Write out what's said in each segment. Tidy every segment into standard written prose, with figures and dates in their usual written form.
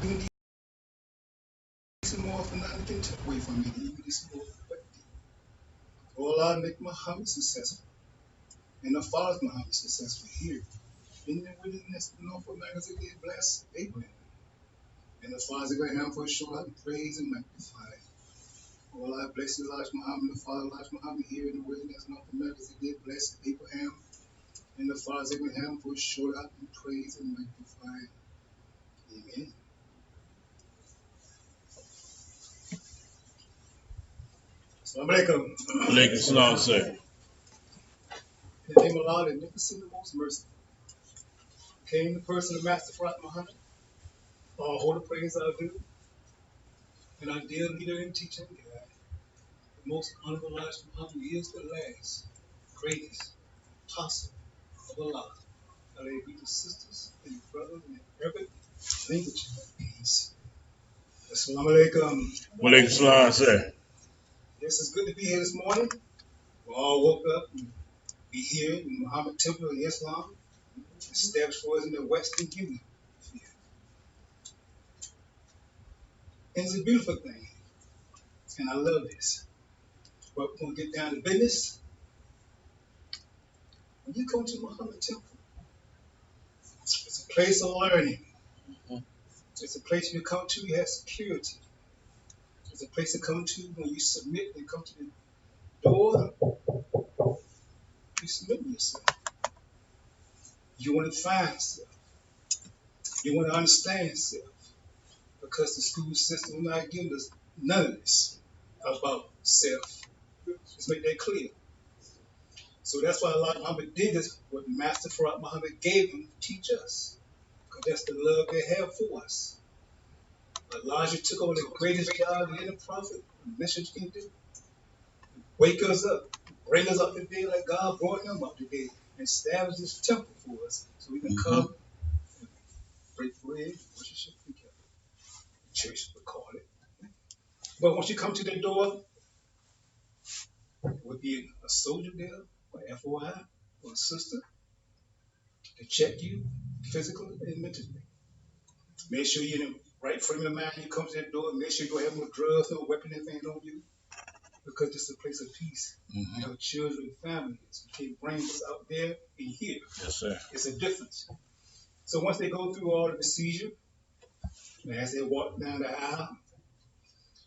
Even decent more often not to get took away from me. Even decent more often. All I make Muhammad successful. And the fathers Muhammad successful here. In the wilderness, Norfolk magazine did bless Abraham. And the fathers Abraham for sure I praise and magnify. All I bless Elijah Muhammad, the father Elijah Muhammad here in the wilderness, Norfolk magazine did bless Abraham. And the fathers Abraham for sure I praise and magnify. Amen. Assalamu alaikum. Alaikum salam, sir. In the name of Allah, the Magnificent, the most merciful. Came the person of Master Prophet Muhammad. All holy praise I do. And our dear leader and teacher and guide. The most honorable Elijah Muhammad is the last, greatest apostle of Allah. Hallelujah be to sisters and brothers in Arabic language of peace. Assalamu alaikum. Alaikum salam, sir. Yes, it's good to be here this morning. We all woke up and be here in the Muhammad Temple of Islam, established for us in the Western Hemisphere. And it's a beautiful thing. And I love this. But we're going to get down to business. When you come to Muhammad Temple, it's a place of learning. It's a place you come to, you have security. It's a place to come to when you submit and come to the door. You submit yourself. You want to find yourself. You want to understand yourself. Because the school system will not give us none of this about self. Let's make that clear. So that's why Allah Muhammad did this, what Master Farad Muhammad gave him to teach us. Because that's the love they have for us. Elijah took on the greatest job that any prophet and messenger can do. Wake us up, bring us up today like God brought him up today, and establish this temple for us so we can come and break bread, worship together. Church, we call it. But once you come to the door, there would be a soldier there, or FOI, or a sister, to check you physically and mentally. Make sure you're in the right frame of mind. You come to that door. Make sure you don't have no drugs, no weapon, anything on you. Because this is a place of peace. You have children and families. You can't bring us out there and here. Yes, sir. It's a difference. So once they go through all the procedure, and as they walk down the aisle,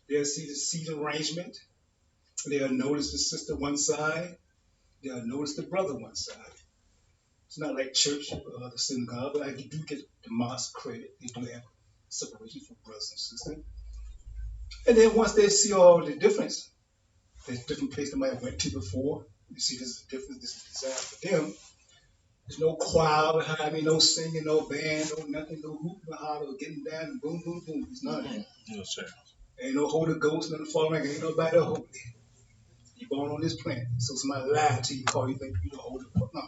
they'll see the seat arrangement. They'll notice the sister one side. They'll notice the brother one side. It's not like church or the synagogue, but like you do get the mosque credit. They do have separation for brothers and sisters. And then once they see all the difference, there's different places they might have went to before. You see, this is different. This is designed for them. There's no choir behind me, no singing, no band, no nothing, no hoop, no holler, getting down and boom, boom, boom. It's none of that. Yes, sir. Ain't no Holy Ghost, nothing falling. Ain't nobody holy. You're born on this planet. So somebody lied to you, call you, think you the Holy Ghost. No,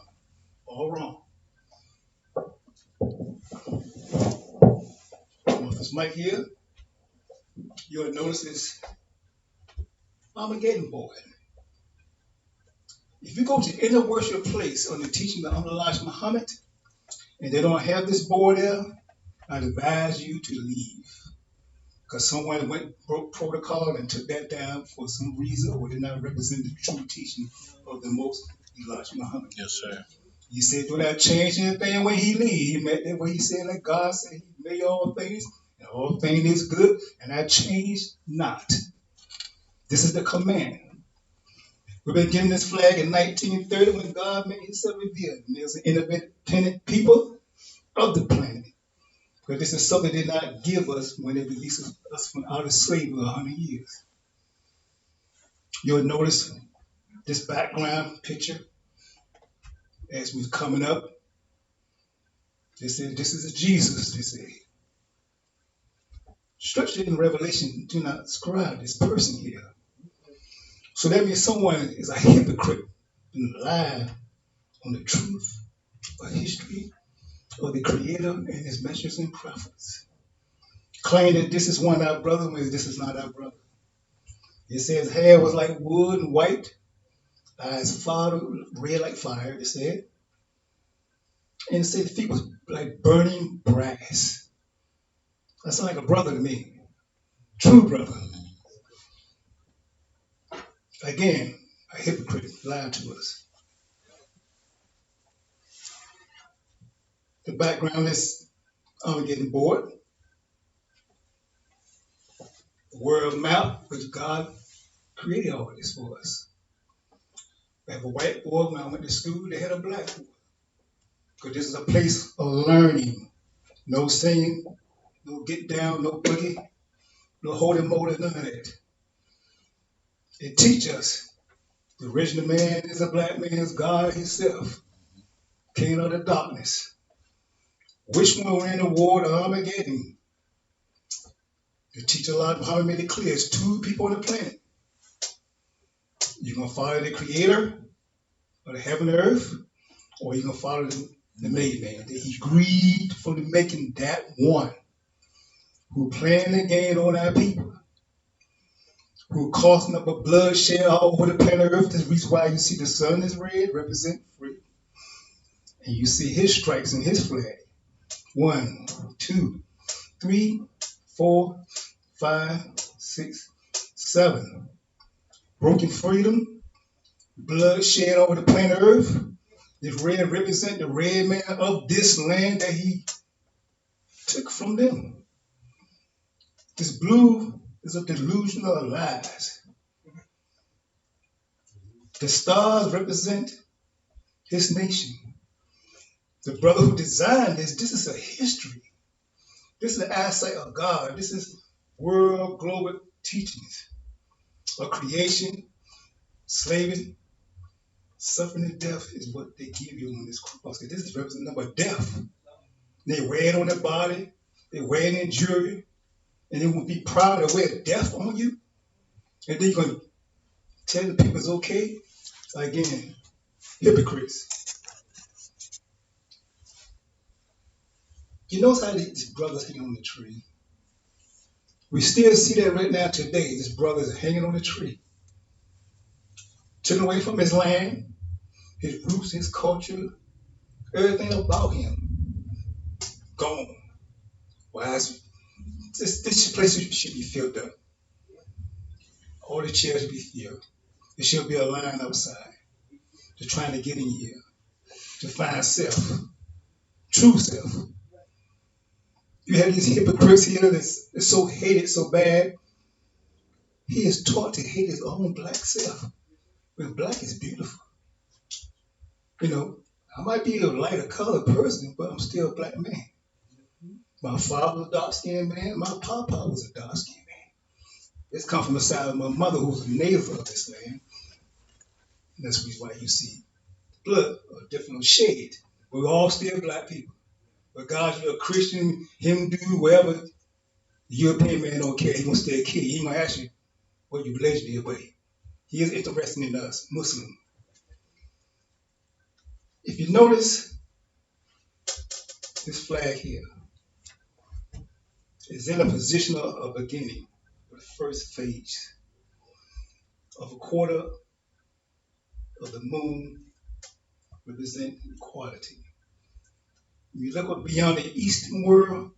all wrong. Off this mic here, you'll notice this Armageddon board. If you go to any worship place on the teaching of Elijah Muhammad, and they don't have this board there, I'd advise you to leave. Because someone broke protocol and took that down for some reason, or did not represent the true teaching of the most Elijah Muhammad. Yes, sir. He said, do not change anything when he leave. He meant that when he said, like God said, he made all things, and all things is good, and I change not. This is the command. We've been getting this flag in 1930 when God made himself revealed. And there's an independent people of the planet. But this is something they did not give us when they released us from out of slavery 100 years. You'll notice this background picture as we're coming up. They said, this is a Jesus, they say. Scripture in Revelation do not describe this person here. So that means someone is a hypocrite and lie on the truth of history of the Creator and his messengers and prophets. Claim that this is one of our brothers when this is not our brother. It says hair was like wood and white, eyes fire, red like fire, it said. And it said feet was like burning brass. That sounds like a brother to me. True brother. Again, a hypocrite lied to us. The background is I'm getting bored. The world map, which God created all this for us. We have a white boy. When I went to school, they had a black boy. Because this is a place of learning. No singing, no get down, no boogie, no holy moly, none of that. It teaches us the original man is a black man, is God himself, king of the darkness. Which one went in the war to Armageddon? It teaches a lot of how to make it clear. It's two people on the planet. You're going to follow the creator of the heaven and earth, or you're going to follow the made man. That he grieved for the making that one who playing the game on our people, who causing up a bloodshed all over the planet earth. That's the reason why you see the sun is red, represent free. And you see his stripes and his flag. 1, 2, 3, 4, 5, 6, 7. Broken freedom, bloodshed over the planet earth. This red represent the red man of this land that he took from them. This blue is a delusion of lies. The stars represent his nation. The brother who designed this is a history. This is the eyesight of God. This is world global teachings of creation, slavery, suffering, and death is what they give you on this cross. This is representing of death. They wear it on their body, they wear it in jewelry, and they will be proud to wear death on you. And then you're going to tell the people it's okay. Again, hypocrites. You notice how these brothers hang on the tree? We still see that right now today. This brother is hanging on the tree. Taken away from his land, his roots, his culture, everything about him. Gone. Why is this place should be filled up. All the chairs should be filled. There should be a line outside. They're trying to get in here to find self, true self. You have these hypocrites here that's so hated so bad. He is taught to hate his own black self. When black is beautiful. You know, I might be a lighter colored person, but I'm still a black man. My father was a dark-skinned man. My papa was a dark-skinned man. This comes from the side of my mother, who was a native of this land. And that's the reason why you see blood of different shade. We're all still black people. Regardless you're a Christian, Hindu, whatever, the European man don't care. He's going to stay a kid. He ain't going to ask you what your religion is, but he is interested in us, Muslim. If you notice, this flag here is in a position of beginning, the first phase of a quarter of the moon represent equality. When you look beyond the eastern world,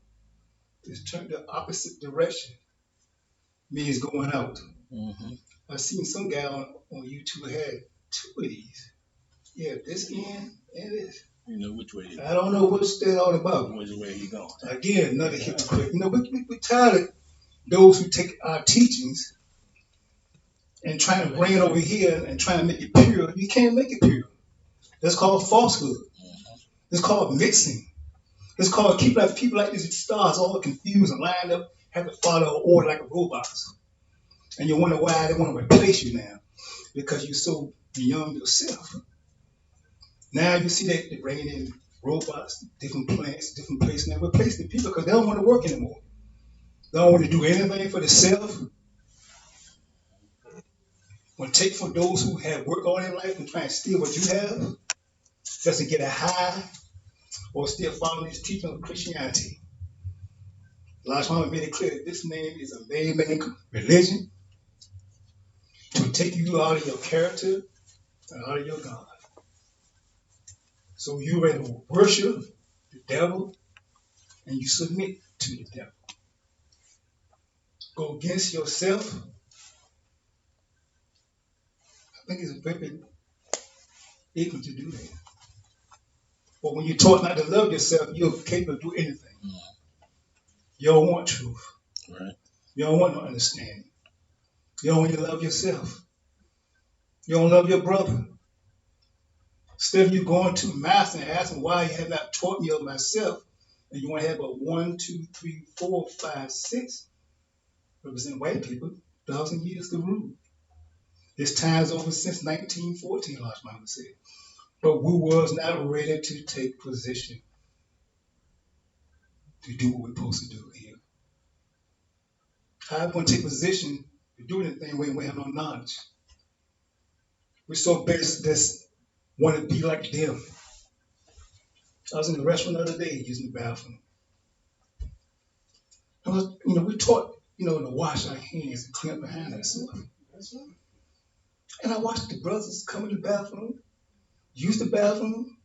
it's turned the opposite direction, means going out. Mm-hmm. I've seen some guy on YouTube had two of these. Yeah, this end and this. You know which way? I don't know what's that all about. Which way he going? Again, another hypocrite. You know, we're tired of those who take our teachings and trying to bring it over here and trying to make it pure. You can't make it pure. That's called falsehood. It's called mixing. It's called keep like people like these stars all confused and lined up, have to follow an order like robots. And you wonder why they want to replace you now. Because you're so beyond yourself. Now you see that they're bringing in robots, different plants, different places, and they replace the people because they don't want to work anymore. They don't want to do anything for themselves. Want to take from those who have worked all their life and try and steal what you have just to get a high or still following this teaching of Christianity. Last time I made it clear that this name is a man-made religion to take you out of your character and out of your God. So you ready to worship the devil and you submit to the devil. go against yourself, I think it's very able to do that. But when you're taught not to love yourself, you're capable of doing anything. You don't want truth. Right. You don't want no understanding. You don't want to love yourself. You don't love your brother. Instead of you going to master and asking why you have not taught me of myself, and you want to have a 1, 2, 3, 4, 5, 6 represent white people, 1,000 years to rule. This time's over since 1914, Large Mama said. But we was not ready to take position to do what we're supposed to do here. How are we going to take position to do anything when we have no knowledge? We're so busy that want to be like them. I was in the restaurant the other day using the bathroom. We taught, to wash our hands and clean up behind ourselves. And I watched the brothers come in the bathroom, use the bathroom,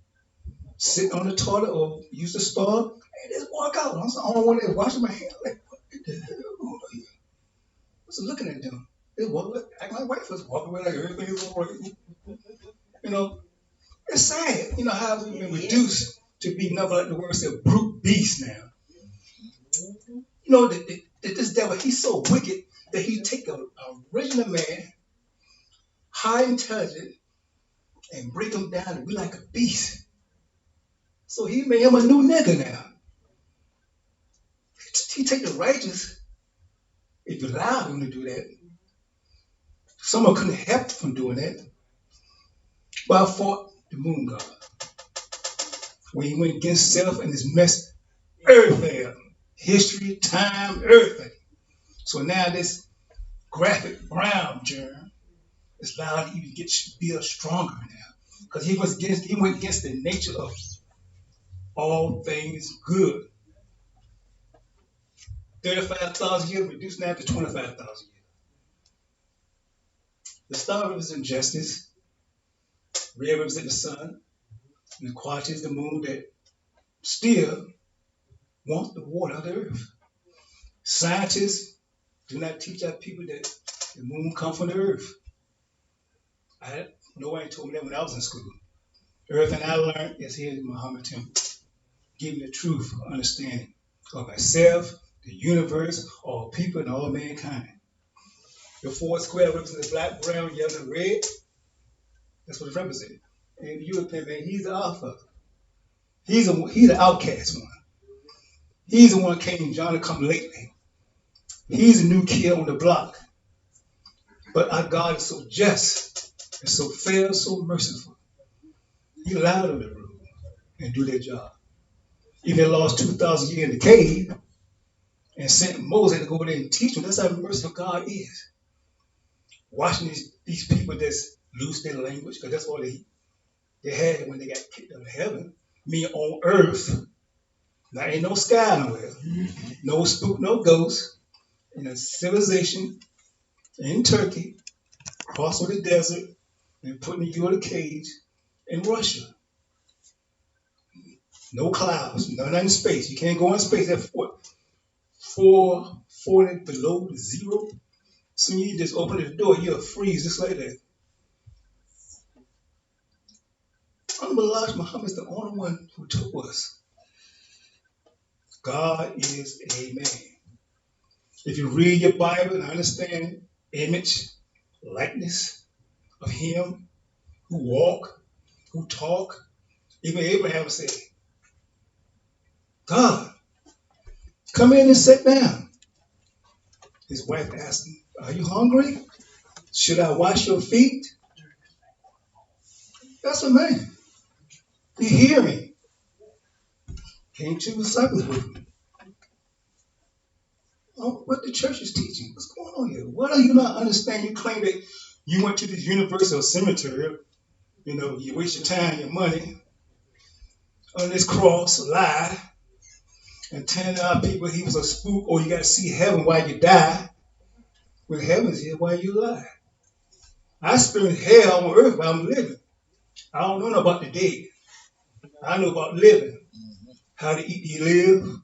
sit on the toilet or use the stall, and just walk out. I was the only one that washing my hands. Like, what the hell? I was looking at them. They walk acting like white folks, walking away like everything is all right. It's sad, how we've been reduced to be nothing like the word said, brute beast now. That this devil, he's so wicked that he take a original man, high intelligent, and break him down and be like a beast. So he made him a new nigga now. He take the righteous, if you allow him to do that. Someone couldn't help from doing that. But I fought the moon god. When he went against self and his mess, everything. History, time, everything. So now this graphic brown germ is allowed to even get build stronger now. Because he went against the nature of all things good. 35,000 years reduced now to 25,000 years. The star represents justice, red represents the sun, and the quadrant is the moon that still wants the water of the earth. Scientists do not teach our people that the moon comes from the earth. Nobody told me that when I was in school. Everything I learned is here in Muhammad Temple. Give me the truth, understanding of myself, the universe, all people, and all mankind. The 4 square represents the black, brown, yellow, and red. That's what it represents. And the European man, he's the alpha. He's the outcast one. He's the one came John to come lately. He's a new kid on the block. But our God is so just and so fair, so merciful. He allowed them to rule and do their job. Even they lost 2,000 years in the cave and sent Moses to go there and teach them. That's how merciful God is. Watching these people that's lose their language, because that's all they had when they got kicked out of heaven. Me on earth. Now ain't no sky nowhere. No spook, no ghost. In a civilization in Turkey, crossing the desert, and putting you in a cage in Russia. No clouds, none in space. You can't go in space at 440 below zero. So you just open the door, you'll freeze just like that. Elijah Muhammad is the only one who told us God is a man. If you read your Bible and understand image, likeness of him who walk, who talk, even Abraham said, God, come in and sit down. His wife asked him, are you hungry? Should I wash your feet? That's a man. You hear me. Came to disciples with him. Oh, what the church is teaching. What's going on here? What are you not understanding? You claim that you went to this universal cemetery. You waste your time, your money on this cross, lie, and telling our people he was a spook, or you got to see heaven while you die. When heaven's here while you lie. I experience hell on earth while I'm living. I don't know about the dead. I know about living. How to eat, you live.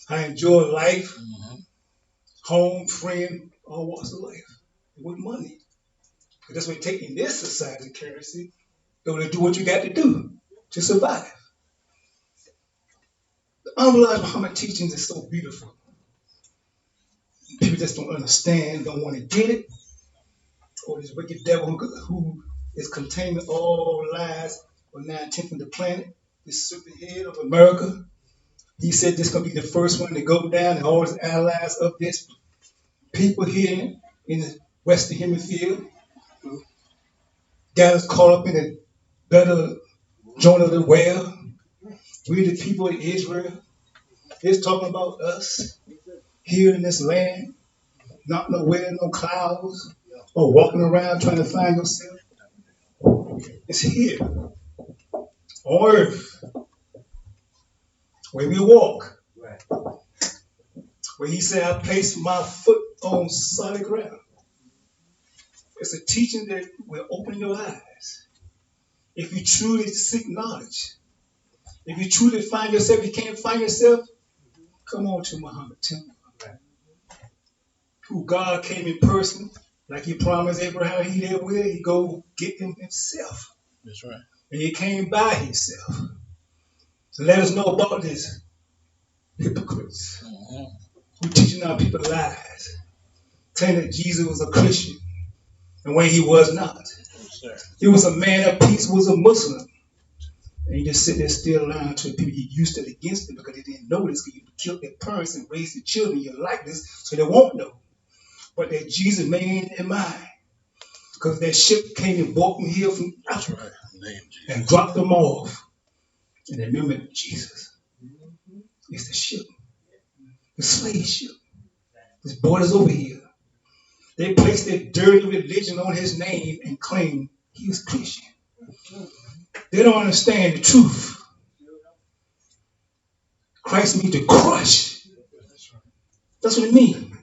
How to enjoy life. home, friend, all walks of life. With money. Because that's what it takes in this society currency. So to do what you got to do to survive. The unrealized Muhammad teachings is so beautiful. People just don't understand, don't want to get it. Or this wicked devil who is containing all lies on 9/10 of the planet, this serpent head of America. He said this is going to be the first one to go down, and all his allies of this people here in the Western Hemisphere got us caught up in the better joint of the well. We the people of Israel. It's talking about us here in this land, not nowhere, no clouds, or walking around trying to find yourself. It's here on earth where we walk. Where he said, I place my foot on solid ground. It's a teaching that will open your eyes. If you truly seek knowledge, if you truly find yourself, you can't find yourself, come on to Muhammad Temple. Who God came in person, like he promised Abraham he there will, he go get him himself. That's right. And he came by himself. So let us know about this hypocrites who teaching our people lies, saying that Jesus was a Christian, and when he was not. Yes, He was a man of peace, was a Muslim. And he just sit there still lying to the people. He used it against them because they didn't know this, because you killed their parents and raised their children in your likeness, so they won't know. But that Jesus made in their mind. Because that ship came and brought them here from Africa, right. and dropped them off. And they remember Jesus. It's the ship. The slave ship. His borders over here. They placed their dirty religion on his name and claimed he was Christian. They don't understand the truth. Christ means to crush. That's what it means.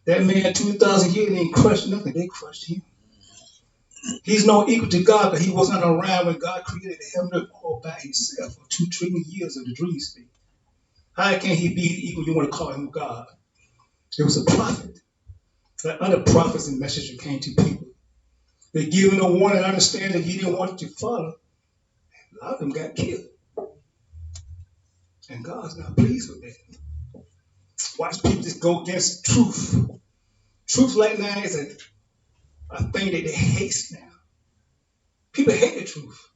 That man 2,000 years didn't crush nothing. They crushed him. He's no equal to God, but he wasn't around when God created the heaven and earth all by himself for 2 trillion years of the dream state. How can he be equal? You want to call him God? It was a prophet. Like other prophets and messengers came to people. They give him a warning and understand that he didn't want to follow. A lot of them got killed. And God's not pleased with that. Watch people just go against truth. Truth like now is a thing that they hate now. People hate the truth.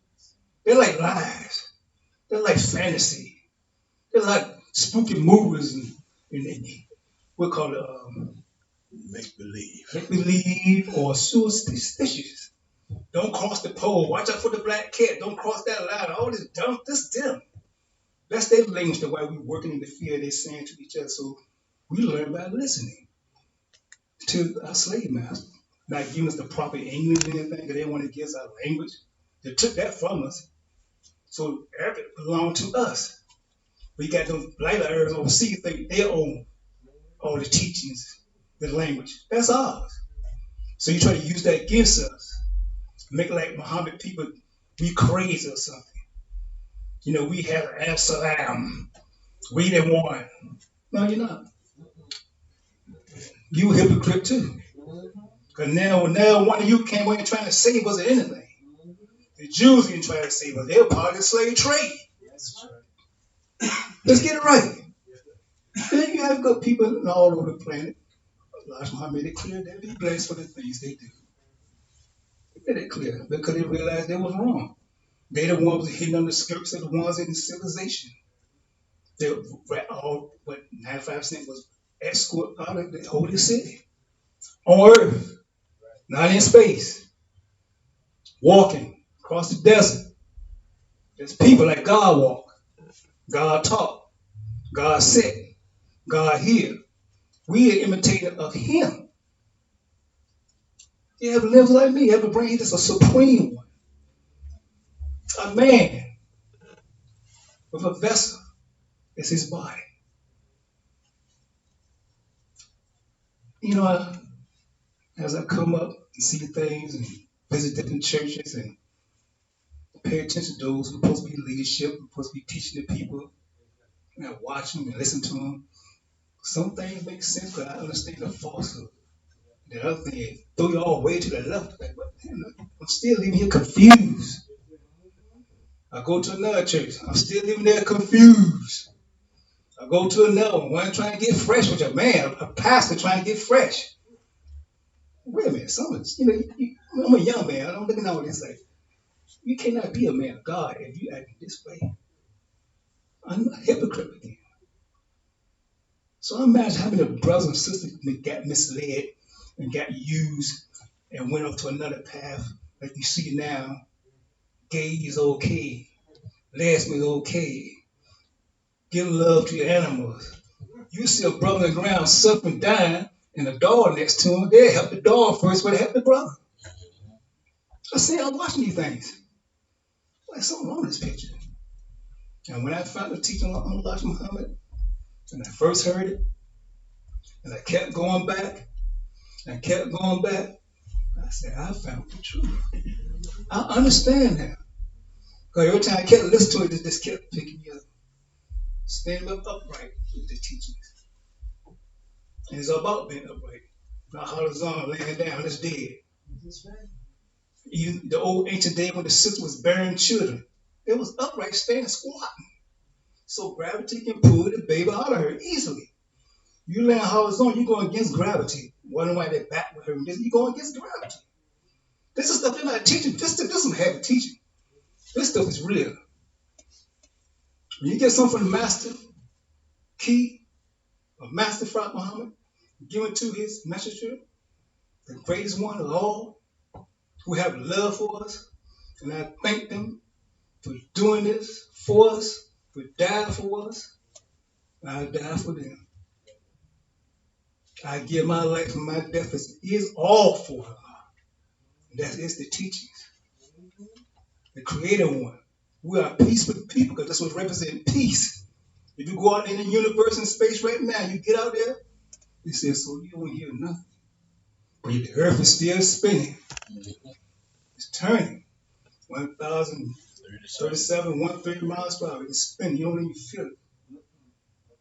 They like lies. They like fantasy. They like spooky movies and we'll call it Make believe. make believe or superstitious. Don't cross the pole. Watch out for the black cat. Don't cross that line. All this dumb, this them. That's their language to why we're working in the field. They're saying to each other. So we learn by listening to our slave master. Not giving us the proper English and anything because they didn't want to give us our language. They took that from us. So Arabic belonged to us. We got those light areas overseas think they own all the teachings, the language. That's ours. So you try to use that against us. Make it like Muhammad people, we crazy or something. You know, we have Absalom. We the one. No, you're not. You a hypocrite too. Because now one of you came away and trying to save us or anything. The Jews didn't try to save us. They were part of the slave trade. Let's get it right. Then you have good people all over the planet. Elijah Muhammad made it clear they'll be blessed for the things they do. They made it clear because they realized they was wrong. They the ones hidden under the skirts of the ones in the civilization. They were all, but 95% was escort out of the holy city. On earth, not in space. Walking across the desert. There's people like God walk, God talk, God sit, God hear. We are imitator of him. You ever live like me? You ever bring this a supreme one? A man with a vessel is his body. You know, as I come up and see things and visit different churches and pay attention to those who are supposed to be leadership, who are supposed to be teaching the people, and I watch them and listen to them. Some things make sense because I understand the falsehood. The other thing is throw you all way to the left. Like, what? I'm still leaving here confused. I go to another church. I'm still living there confused. I go to another one trying to get fresh with a man, a pastor trying to get fresh. Wait a minute, I'm a young man. I'm looking at all this like, you cannot be a man of God if you act this way. I'm a hypocrite again. So imagine how many brothers and sisters got misled and got used and went off to another path like you see now. Gay is okay, lesbian is okay, give love to your animals. You see a brother on the ground suffering, dying, and a dog next to him, they help the dog first, but they help the brother. I say, I'm watching these things. Like something wrong with this picture. And when I found the teaching on Elijah Muhammad, and I first heard it, and I kept going back, and kept going back, I said, I found the truth. I understand now. Because every time I kept listening to it, it just kept picking me up. Stand up upright with the teachings. And it's about being upright. Not horizontal, laying down, it's dead. That's right. Even the old ancient day when the sister was bearing children, it was upright, standing, squatting. So gravity can pull the baby out of her easily. You laying horizontal, you're going against gravity. Wondering why they're back with her. You're going against gravity. This is stuff they're not teaching. This is some heavy teaching. This stuff is real. When you get something from the master, key, or master Prophet Muhammad, given to his messenger, the greatest one of all, who have love for us, and I thank them for doing this for us, for dying for us, and I die for them. I give my life and my death is all for her. That is the teachings. The creator one. We are peaceful people because that's what represents peace. If you go out in the universe and space right now, you get out there, it says, so you don't hear nothing. But the earth is still spinning. It's turning. 1,037, 130 miles per hour. It's spinning. You don't even feel it.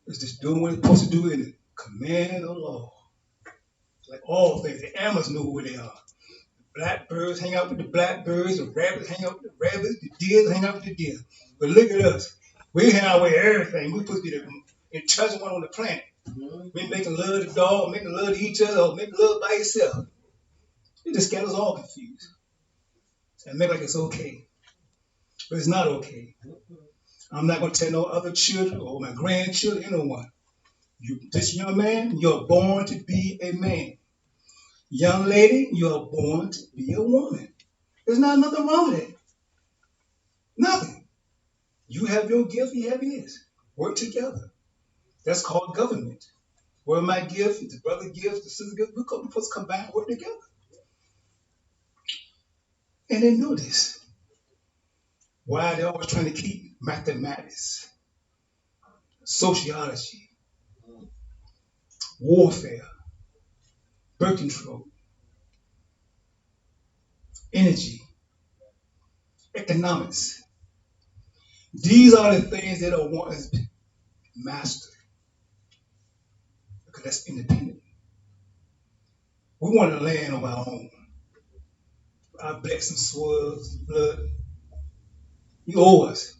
It's just doing what it's supposed to do in the command of law. Like all things, the animals know who they are. The blackbirds hang out with the blackbirds, the rabbits hang out with the rabbits, the deer hang out with the deer. But look at us. We hang out with everything. We're supposed to be the intelligent one on the planet. We're making love to dogs, making love to each other, or making love by yourself. It just got us all confused. And make like it's okay. But it's not okay. I'm not going to tell no other children or my grandchildren, anyone. This young man, you're born to be a man. Young lady, you are born to be a woman. There's not nothing wrong with it. Nothing. You have your gift, he have his. Work together. That's called government. Where my gift, the brother gift, the sister gift, we're supposed to combine and work together. And they know this. Why they're always trying to keep mathematics, sociology, warfare, birth control, energy, economics. These are the things they don't want us to master because that's independent. We want to land on our own. Our blacks and swirls, blood. You owe us.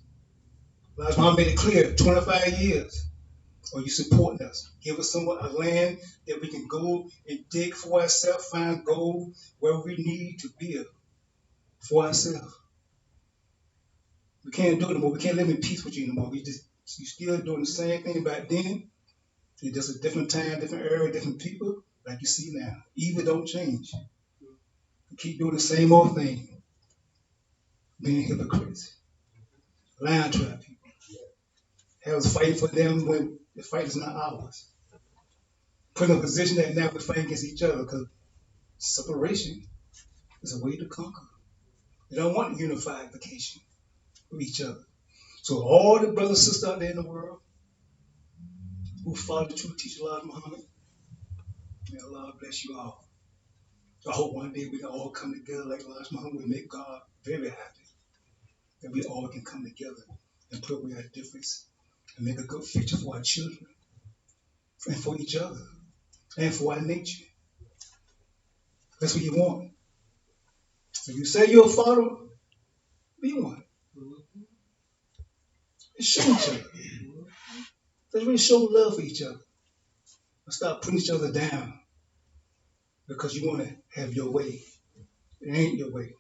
Last time I made it clear, 25 years. Or you supporting us. Give us somewhat a land that we can go and dig for ourselves, find gold where we need to build for ourselves. We can't do it anymore. We can't live in peace with you anymore. You still doing the same thing back then. It's just a different time, different era, different people, like you see now. Evil don't change. We keep doing the same old thing. Being hypocrites. Lying to our people. Hell's fighting for them when the fight is not ours. Put in a position that now we're fighting against each other because separation is a way to conquer. They don't want unification with each other. So all the brothers and sisters out there in the world who follow the true teacher, Allah Muhammad, may Allah bless you all. I hope one day we can all come together like Allah Muhammad. We make God very happy that we all can come together and put away our difference and make a good future for our children. and for each other and for our nature. That's what you want. So you say you're a follower, be one. And show each other. Let's really show love for each other. Let's stop putting each other down because you want to have your way. It ain't your way.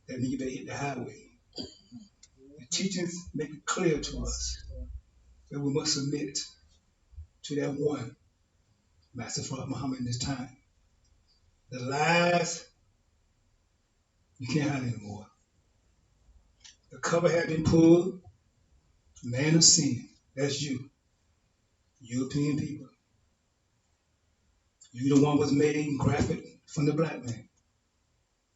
That means you better hit the highway. The teachings make it clear to us that we must submit to that one, Master Prophet Muhammad in this time. The lies, you can't hide anymore. The cover had been pulled. Man of sin, that's you, European people. You the one was made and graphic from the black man.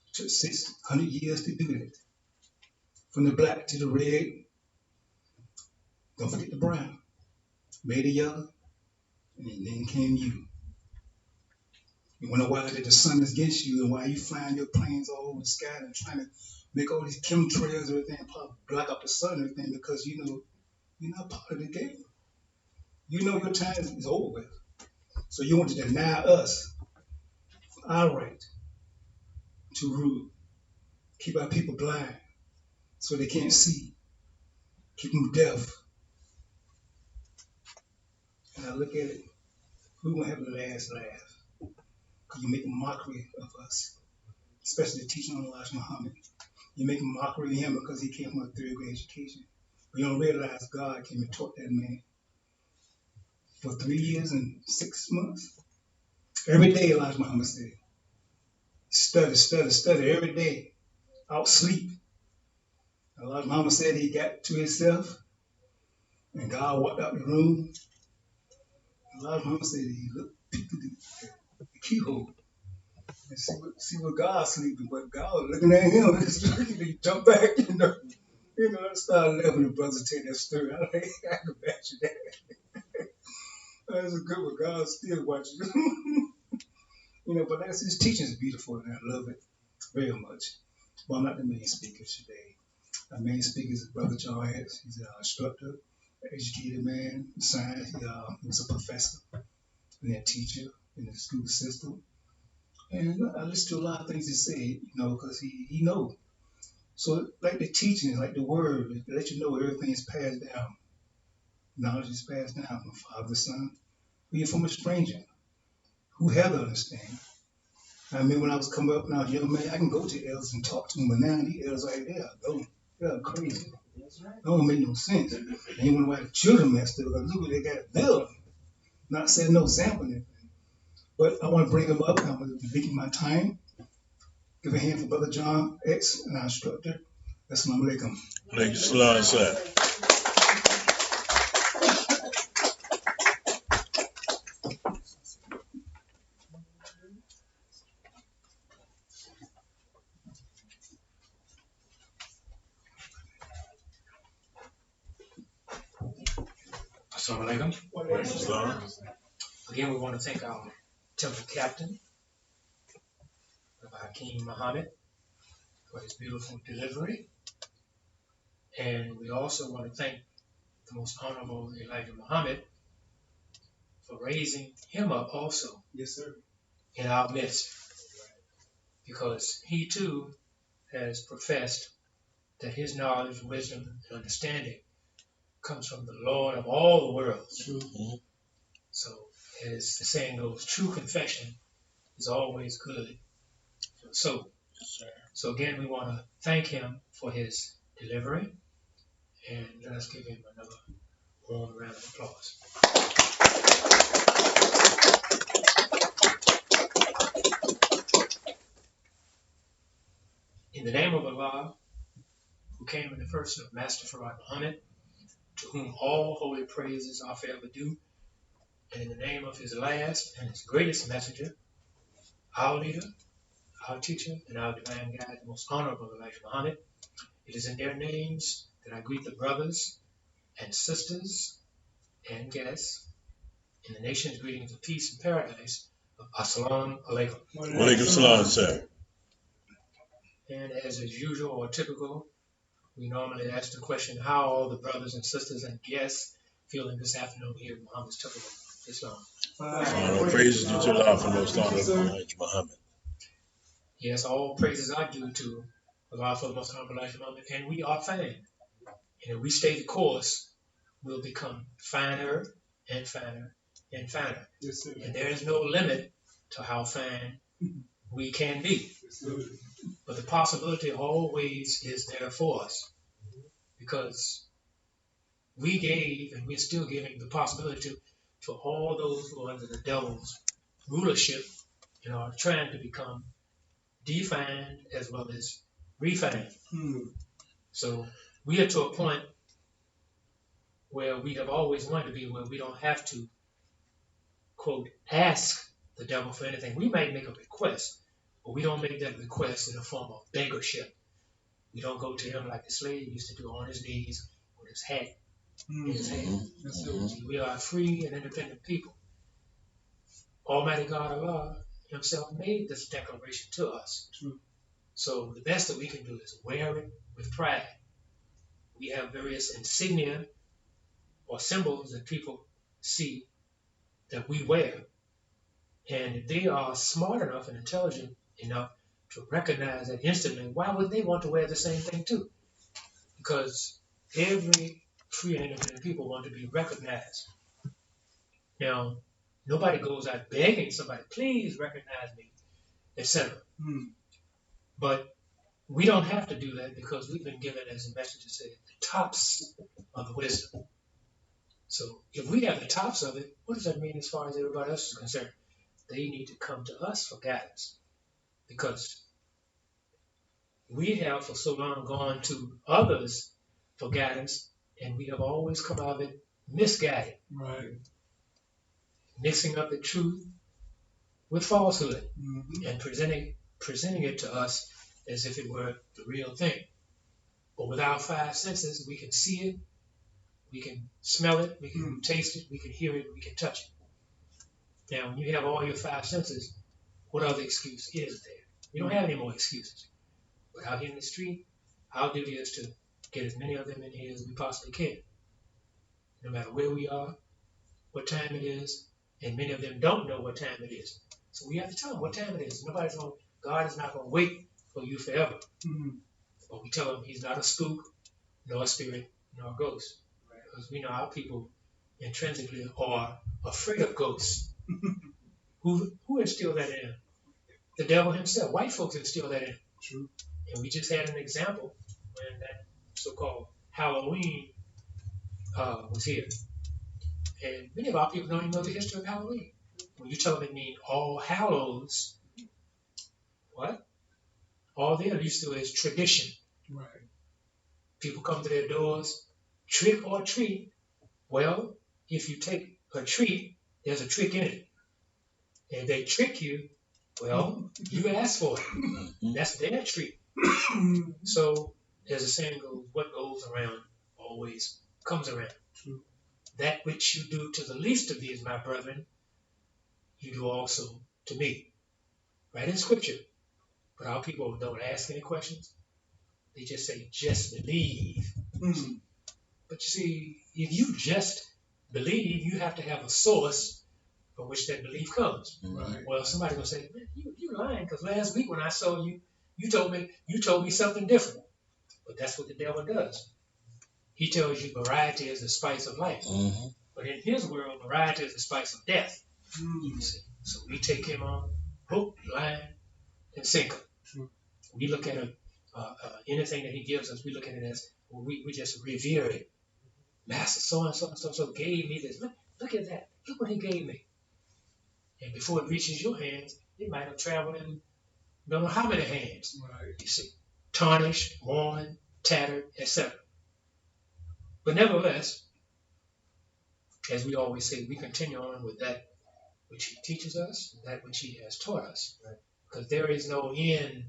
It took 600 years to do that. From the black to the red, don't forget the brown. Made it yellow, and then came you. You wonder why that the sun is against you and why you flying your planes all over the sky and trying to make all these chemtrails and everything block up the sun and everything because you know you're not part of the game. You know your time is over with. So you want to deny us our right to rule. Keep our people blind so they can't see. Keep them deaf. And I look at it, who gonna have the last laugh? Because you make a mockery of us, especially the teaching on Elijah Muhammad. You make a mockery of him because he came from a third grade education. But you don't realize God came and taught that man for 3 years and 6 months. Every day, Elijah Muhammad said, study, study, study, every day, out sleep. Elijah Muhammad said he got to himself and God walked out the room. Elijah Muhammad said he looked through the keyhole and see what God's sleeping, but God was looking at him. He jumped back, I started laughing when brothers tell that story. I can imagine that. That's a good one. God still watching. But that's his teaching is beautiful, and I love it very much. But I'm not the main speaker today. Our main speaker is Brother John Harris. He's an instructor, an educated man, science. He was a professor and a teacher in the school system. And I listen to a lot of things he said, because he knows. So like the teaching, like the word, it let you know everything is passed down. Knowledge is passed down from father to son, or you're from a stranger who have the understanding. I mean, when I was coming up when I was a young man, I can go to elders and talk to them, but now these elders right there, they're crazy. That don't make no sense. And you wonder why the children messed up, because look what they got to build. Not setting no example or anything. But I want to bring them up, and I'm going to be taking my time. Give a hand for Brother John X, and our instructor. Assalamu alaikum. Thank you, Salam, sir. Assalamu alaikum. Again, we want to thank our temple captain, Hakeem Muhammad, for his beautiful delivery. And we also want to thank the most honorable Elijah Muhammad for raising him up also. Yes, sir. In our midst. Because he too has professed that his knowledge, wisdom, and understanding comes from the Lord of all the worlds. Mm-hmm. So, as the saying goes, true confession is always good. So again, we want to thank him for his delivery, and let us give him another warm round of applause. In the name of Allah, who came in the person of Master Farad Muhammad, to whom all holy praises are forever due, and in the name of his last and his greatest messenger, our leader, our teacher, and our divine guide, the most honorable Elijah Muhammad, it is in their names that I greet the brothers and sisters and guests in the nation's greetings of peace and paradise of Assalamu alaikum. Walaikum salam, sir. And as is usual or typical, we normally ask the question, how are all the brothers and sisters and guests feeling this afternoon here at Muhammad's Temple? Islam. All praises due to Allah for Most Honorable Muhammad. Yes, all praises are due to Allah for the Most Honorable Muhammad, and we are fine. And if we stay the course, we'll become finer and finer and finer. Yes, sir. And there is no limit to how fine we can be. Yes, sir. But the possibility always is there for us, because we gave and we're still giving the possibility to all those who are under the devil's rulership and are trying to become defined as well as refined. So we are to a point where we have always wanted to be, where we don't have to, quote, ask the devil for anything. We might make a request, but we don't make that request in a form of beggarship. We don't go to him like the slave used to do, on his knees with his hat in his hand. We are free and independent people. Almighty God Allah himself made this declaration to us. True. So the best that we can do is wear it with pride. We have various insignia or symbols that people see that we wear. And if they are smart enough and intelligent enough to recognize that instantly, why would they want to wear the same thing too? Because every free and independent people want to be recognized. Now, nobody goes out begging somebody, please recognize me, etc. But we don't have to do that, because we've been given, as the messenger said, the tops of the wisdom. So if we have the tops of it, what does that mean as far as everybody else is concerned? They need to come to us for guidance, because we have for so long gone to others for guidance, and we have always come out of it misguided. Right. Mixing up the truth with falsehood and presenting it to us as if it were the real thing. But with our five senses, we can see it, we can smell it, we can taste it, we can hear it, we can touch it. Now, when you have all your five senses, what other excuse is there? You don't have any more excuses. But out here in the street, our duty is to get as many of them in here as we possibly can. No matter where we are, what time it is, and many of them don't know what time it is. So we have to tell them what time it is. God is not going to wait for you forever. But we tell them he's not a spook, nor a spirit, nor a ghost. Because we know our people intrinsically are afraid of ghosts. Who instilled that in them? The devil himself. White folks instilled that in them. True. And we just had an example when that so-called Halloween was here. And many of our people don't even know the history of Halloween. When you tell them it means All Hallows, what? All they're used to is tradition. Right. People come to their doors, trick or treat. Well, if you take a treat, there's a trick in it. And if they trick you, well, you asked for it. That's their treat. So, as the saying goes, what goes around always comes around. True. That which you do to the least of these, my brethren, you do also to me. Right in Scripture. But our people don't ask any questions. They just say, just believe. But you see, if you just believe, you have to have a source from which that belief comes. Right. Well, somebody's going to say, man, you lying, because last week when I saw you, you told me something different. But that's what the devil does. He tells you variety is the spice of life. But in his world, variety is the spice of death. You see. So we take him on hook, line, and sinker. We look at anything that he gives us, we look at it as, well, we just revere it. Master so-and-so and so gave me this. Look at that. Look what he gave me. And before it reaches your hands, it might have traveled in don't know how many hands. Right. You see. Tarnished, worn, tattered, etc. But nevertheless, as we always say, we continue on with that which he teaches us, that which he has taught us. Right. Because there is no end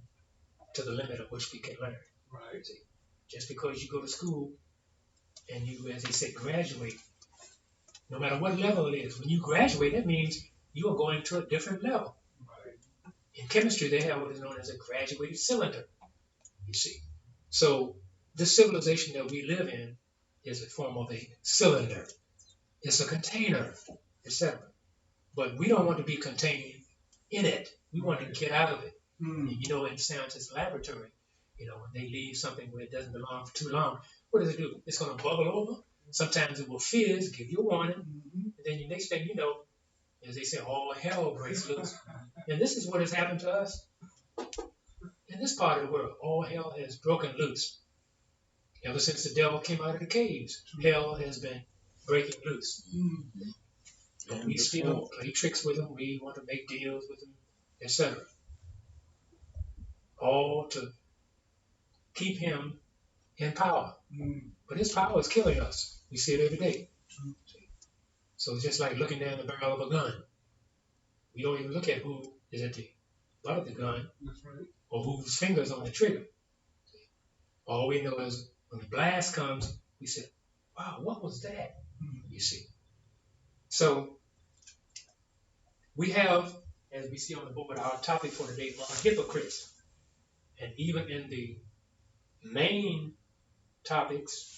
to the limit of which we can learn. Right. See? Just because you go to school and you, as they say, graduate, no matter what level it is, when you graduate, that means you are going to a different level. Right. In chemistry, they have what is known as a graduated cylinder, you see. So this civilization that we live in is a form of a cylinder. It's a container. etc. But we don't want to be contained in it. We want to get out of it. You know, in scientists' laboratory, you know, when they leave something where it doesn't belong for too long, what does it do? It's going to bubble over. Sometimes it will fizz, give you a warning, and then the next thing you know, as they say, all hell breaks loose. And this is what has happened to us in this part of the world. All hell has broken loose. Ever since the devil came out of the caves, hell has been breaking loose. But we still play tricks with him. We want to make deals with him, etc. All to keep him in power. But his power is killing us. We see it every day. So it's just like looking down the barrel of a gun. We don't even look at who is at the butt of the gun or whose fingers on the trigger. All we know is when the blast comes, we say, wow, what was that? You see. So we have, as we see on the board, our topic for today are hypocrites. And even in the main topics,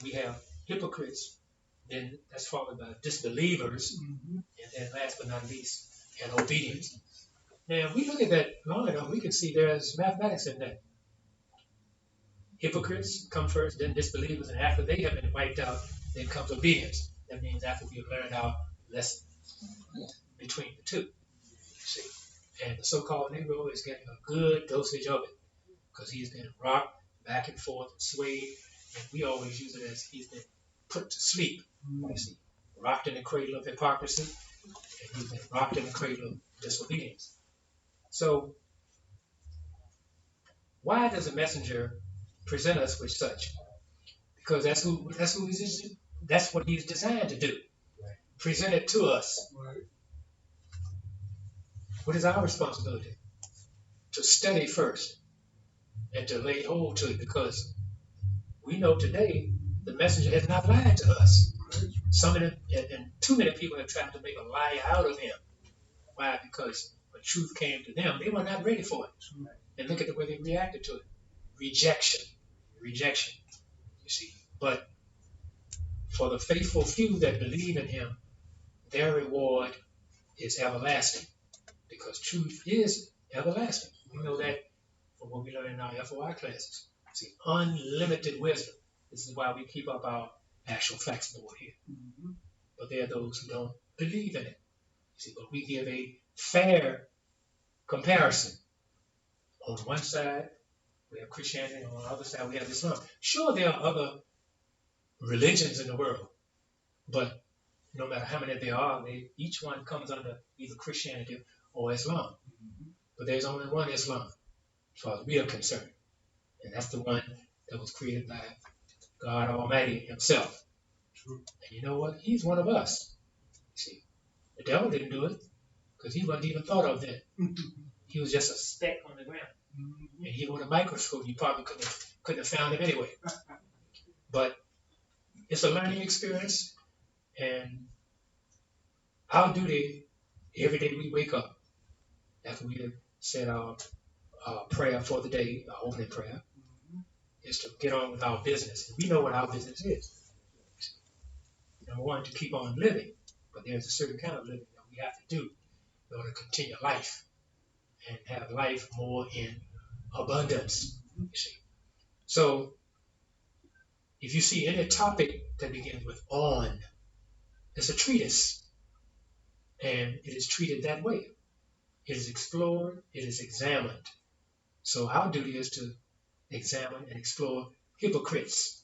we have hypocrites, then that's followed by disbelievers, and then last but not least, and obedience. Now, if we look at that long enough, we can see there's mathematics in that. Hypocrites come first, then disbelievers, and after they have been wiped out, then comes obedience. That means after we have learned our lesson between the two. See? And the so-called Negro is getting a good dosage of it because he's been rocked back and forth and swayed, and we always use it as he's been put to sleep. You see, rocked in the cradle of hypocrisy, and he's been rocked in the cradle of disobedience. So, why does a messenger present us with such? Because that's what he's designed to do. Present it to us. What is our responsibility? To study first and to lay hold to it, because we know today the messenger has not lied to us. Some of them, and too many people have tried to make a lie out of him. Why? Because when truth came to them, they were not ready for it. And look at the way they reacted to it. Rejection. You see. But for the faithful few that believe in him, their reward is everlasting, because truth is everlasting. We know that from what we learn in our FOI classes. See, unlimited wisdom. This is why we keep up our actual facts board here. But there are those who don't believe in it. See, but we give a fair comparison. On one side, we have Christianity, and on the other side, we have Islam. Sure, there are other religions in the world, but no matter how many there are, each one comes under either Christianity or Islam. But there's only one Islam, as far as we are concerned, and that's the one that was created by God Almighty himself. And you know what? He's one of us. See, the devil didn't do it because he wasn't even thought of then. He was just a speck on the ground. And he with a microscope, you probably couldn't have found him anyway. But it's a learning experience, and our duty every day we wake up, after we have said our prayer for the day, our opening prayer, is to get on with our business. And we know what our business is. Number one, to keep on living, but there's a certain kind of living that we have to do in order to continue life and have life more in abundance. You see. So, if you see any topic that begins with on, it's a treatise, and it is treated that way. It is explored, it is examined. So our duty is to examine and explore hypocrites.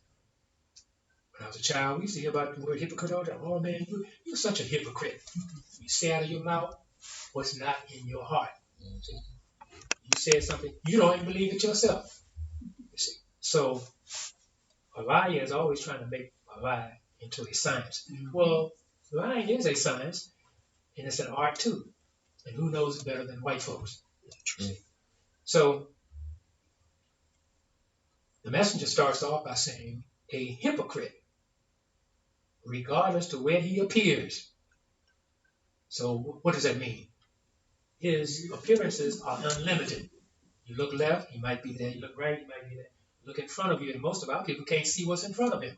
When I was a child, we used to hear about the word hypocrite all the time. Oh man, you're such a hypocrite. You say out of your mouth what's not in your heart. See? You said something, you don't even believe it yourself. You see. So a liar is always trying to make a lie into a science. Well, lying is a science, and it's an art too. And who knows it better than white folks? So the messenger starts off by saying, a hypocrite, regardless to where he appears. So what does that mean? His appearances are unlimited. You look left, he might be there. You look right, he might be there. Look in front of you, and most of our people can't see what's in front of him.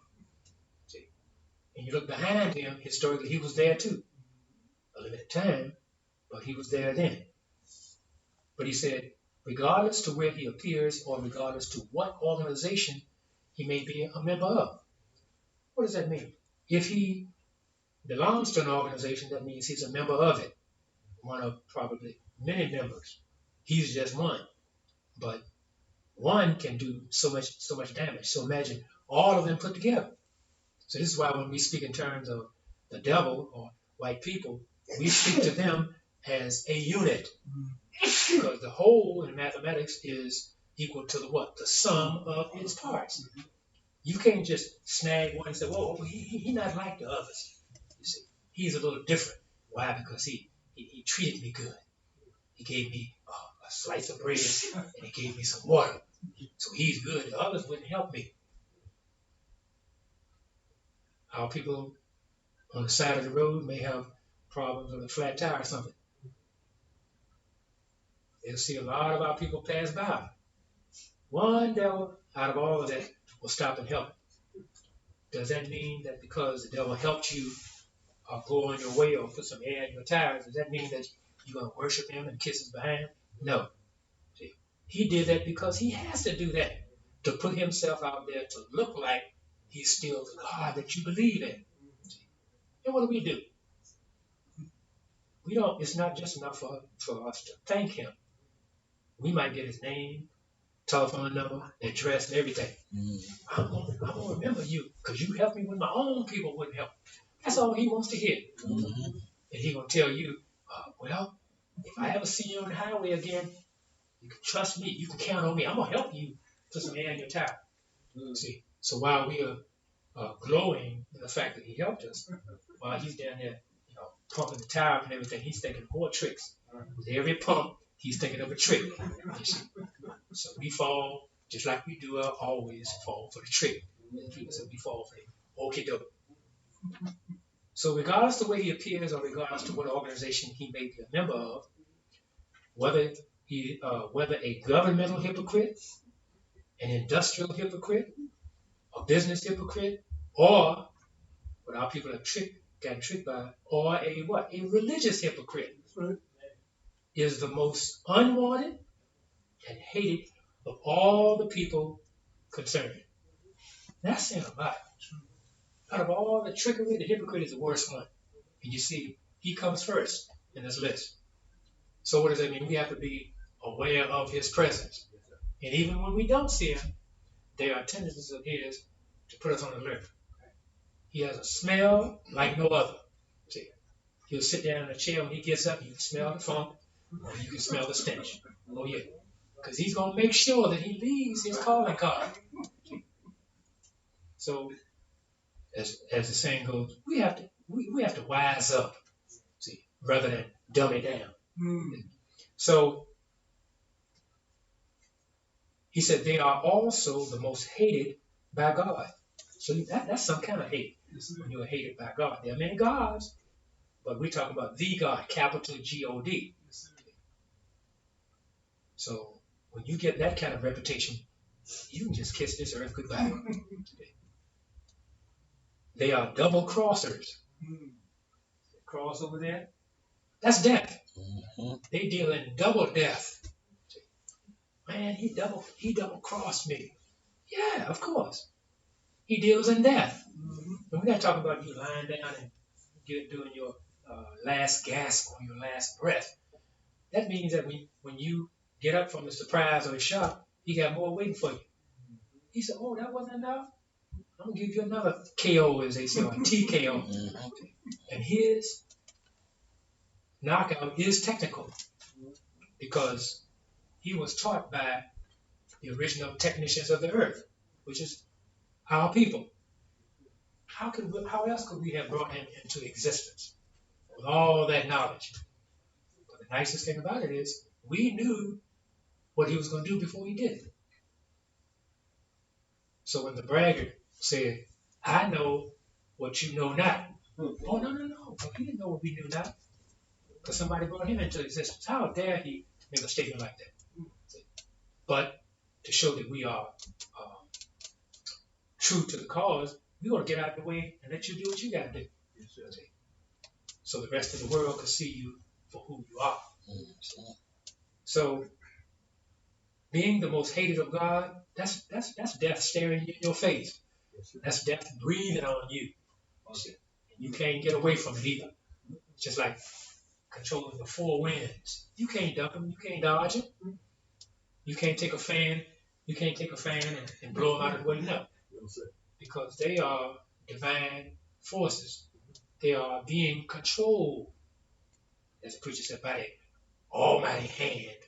See? And you look behind him, historically, he was there too. a limited time, but he was there then. But he said, regardless to where he appears or regardless to what organization he may be a member of. What does that mean? If he belongs to an organization, that means he's a member of it, one of probably many members. He's just one, but one can do so much damage. So imagine all of them put together. So this is why when we speak in terms of the devil or white people, we speak to them as a unit, because the whole in mathematics is equal to the what? The sum of its parts. You can't just snag one and say, "Whoa, he not like the others." You see, he's a little different. Why? Because he treated me good. He gave me a slice of bread and he gave me some water. So he's good. The others wouldn't help me. Our people on the side of the road may have problems with a flat tire or something. They'll see a lot of our people pass by. One devil out of all of that will stop and help. Does that mean that because the devil helped you go on your way or put some air in your tires, does that mean that you're going to worship him and kiss his behind? No. See, he did that because he has to do that to put himself out there to look like he's still the God that you believe in. See? And what do? We don't. It's not just enough for us to thank him. We might get his name, telephone number, address, and everything. I'm gonna remember you because you helped me when my own people wouldn't help. That's all he wants to hear. And he gonna tell you, well, if I ever see you on the highway again, you can trust me. You can count on me. I'm gonna help you put some air in your tire. See, so while we are glowing in the fact that he helped us, while he's down there, pumping the tire and everything, he's thinking more tricks. With every pump, he's thinking of a trick. You see? So we fall just like we do always fall for the trick. And people say we fall for the okie doke. So regardless to where he appears or regardless to what organization he may be a member of, whether a governmental hypocrite, an industrial hypocrite, a business hypocrite, or what our people have gotten tricked by, or a religious hypocrite, is the most unwanted and hated of all the people concerned. That's saying a lot. Out of all the trickery, the hypocrite is the worst one. And you see, he comes first in this list. So what does that mean? We have to be aware of his presence. And even when we don't see him, there are tendencies of his to put us on alert. He has a smell like no other. See, he'll sit down in a chair when he gets up, you can smell the funk, or you can smell the stench. Oh yeah. Because he's going to make sure that he leaves his calling card. So, as the saying goes, we have to wise up, see, rather than dumb it down. So, he said they are also the most hated by God. So that's some kind of hate. When you are hated by God. There are many gods, but we're talking about the God, capital G-O-D. So when you get that kind of reputation, you can just kiss this earth goodbye. They are double crossers. Cross over there. That's death. They deal in double death. Man, he double crossed me. Yeah, of course. He deals in death. And we're not talking about you lying down and doing your last gasp or your last breath. That means that when you get up from the surprise or the shock, he got more waiting for you. He said, oh, that wasn't enough? I'm going to give you another KO, as they say, or TKO. And his knockout is technical because he was taught by the original technicians of the earth, which is our people. How else could we have brought him into existence with all that knowledge? But the nicest thing about it is we knew what he was going to do before he did it. So when the braggart said, I know what you know not. Oh, no. But he didn't know what we knew not because somebody brought him into existence. How dare he make a statement like that? But to show that we are true to the cause, we're going to get out of the way and let you do what you got to do. so the rest of the world could see you for who you are. So being the most hated of God, that's death staring you in your face. That's death breathing on you. You can't get away from it either. It's just like controlling the four winds. You can't duck them. You can't dodge it. You can't take a fan. You can't take a fan and blow them out of the way. No, because they are divine forces. They are being controlled, as the preacher said, by the almighty hand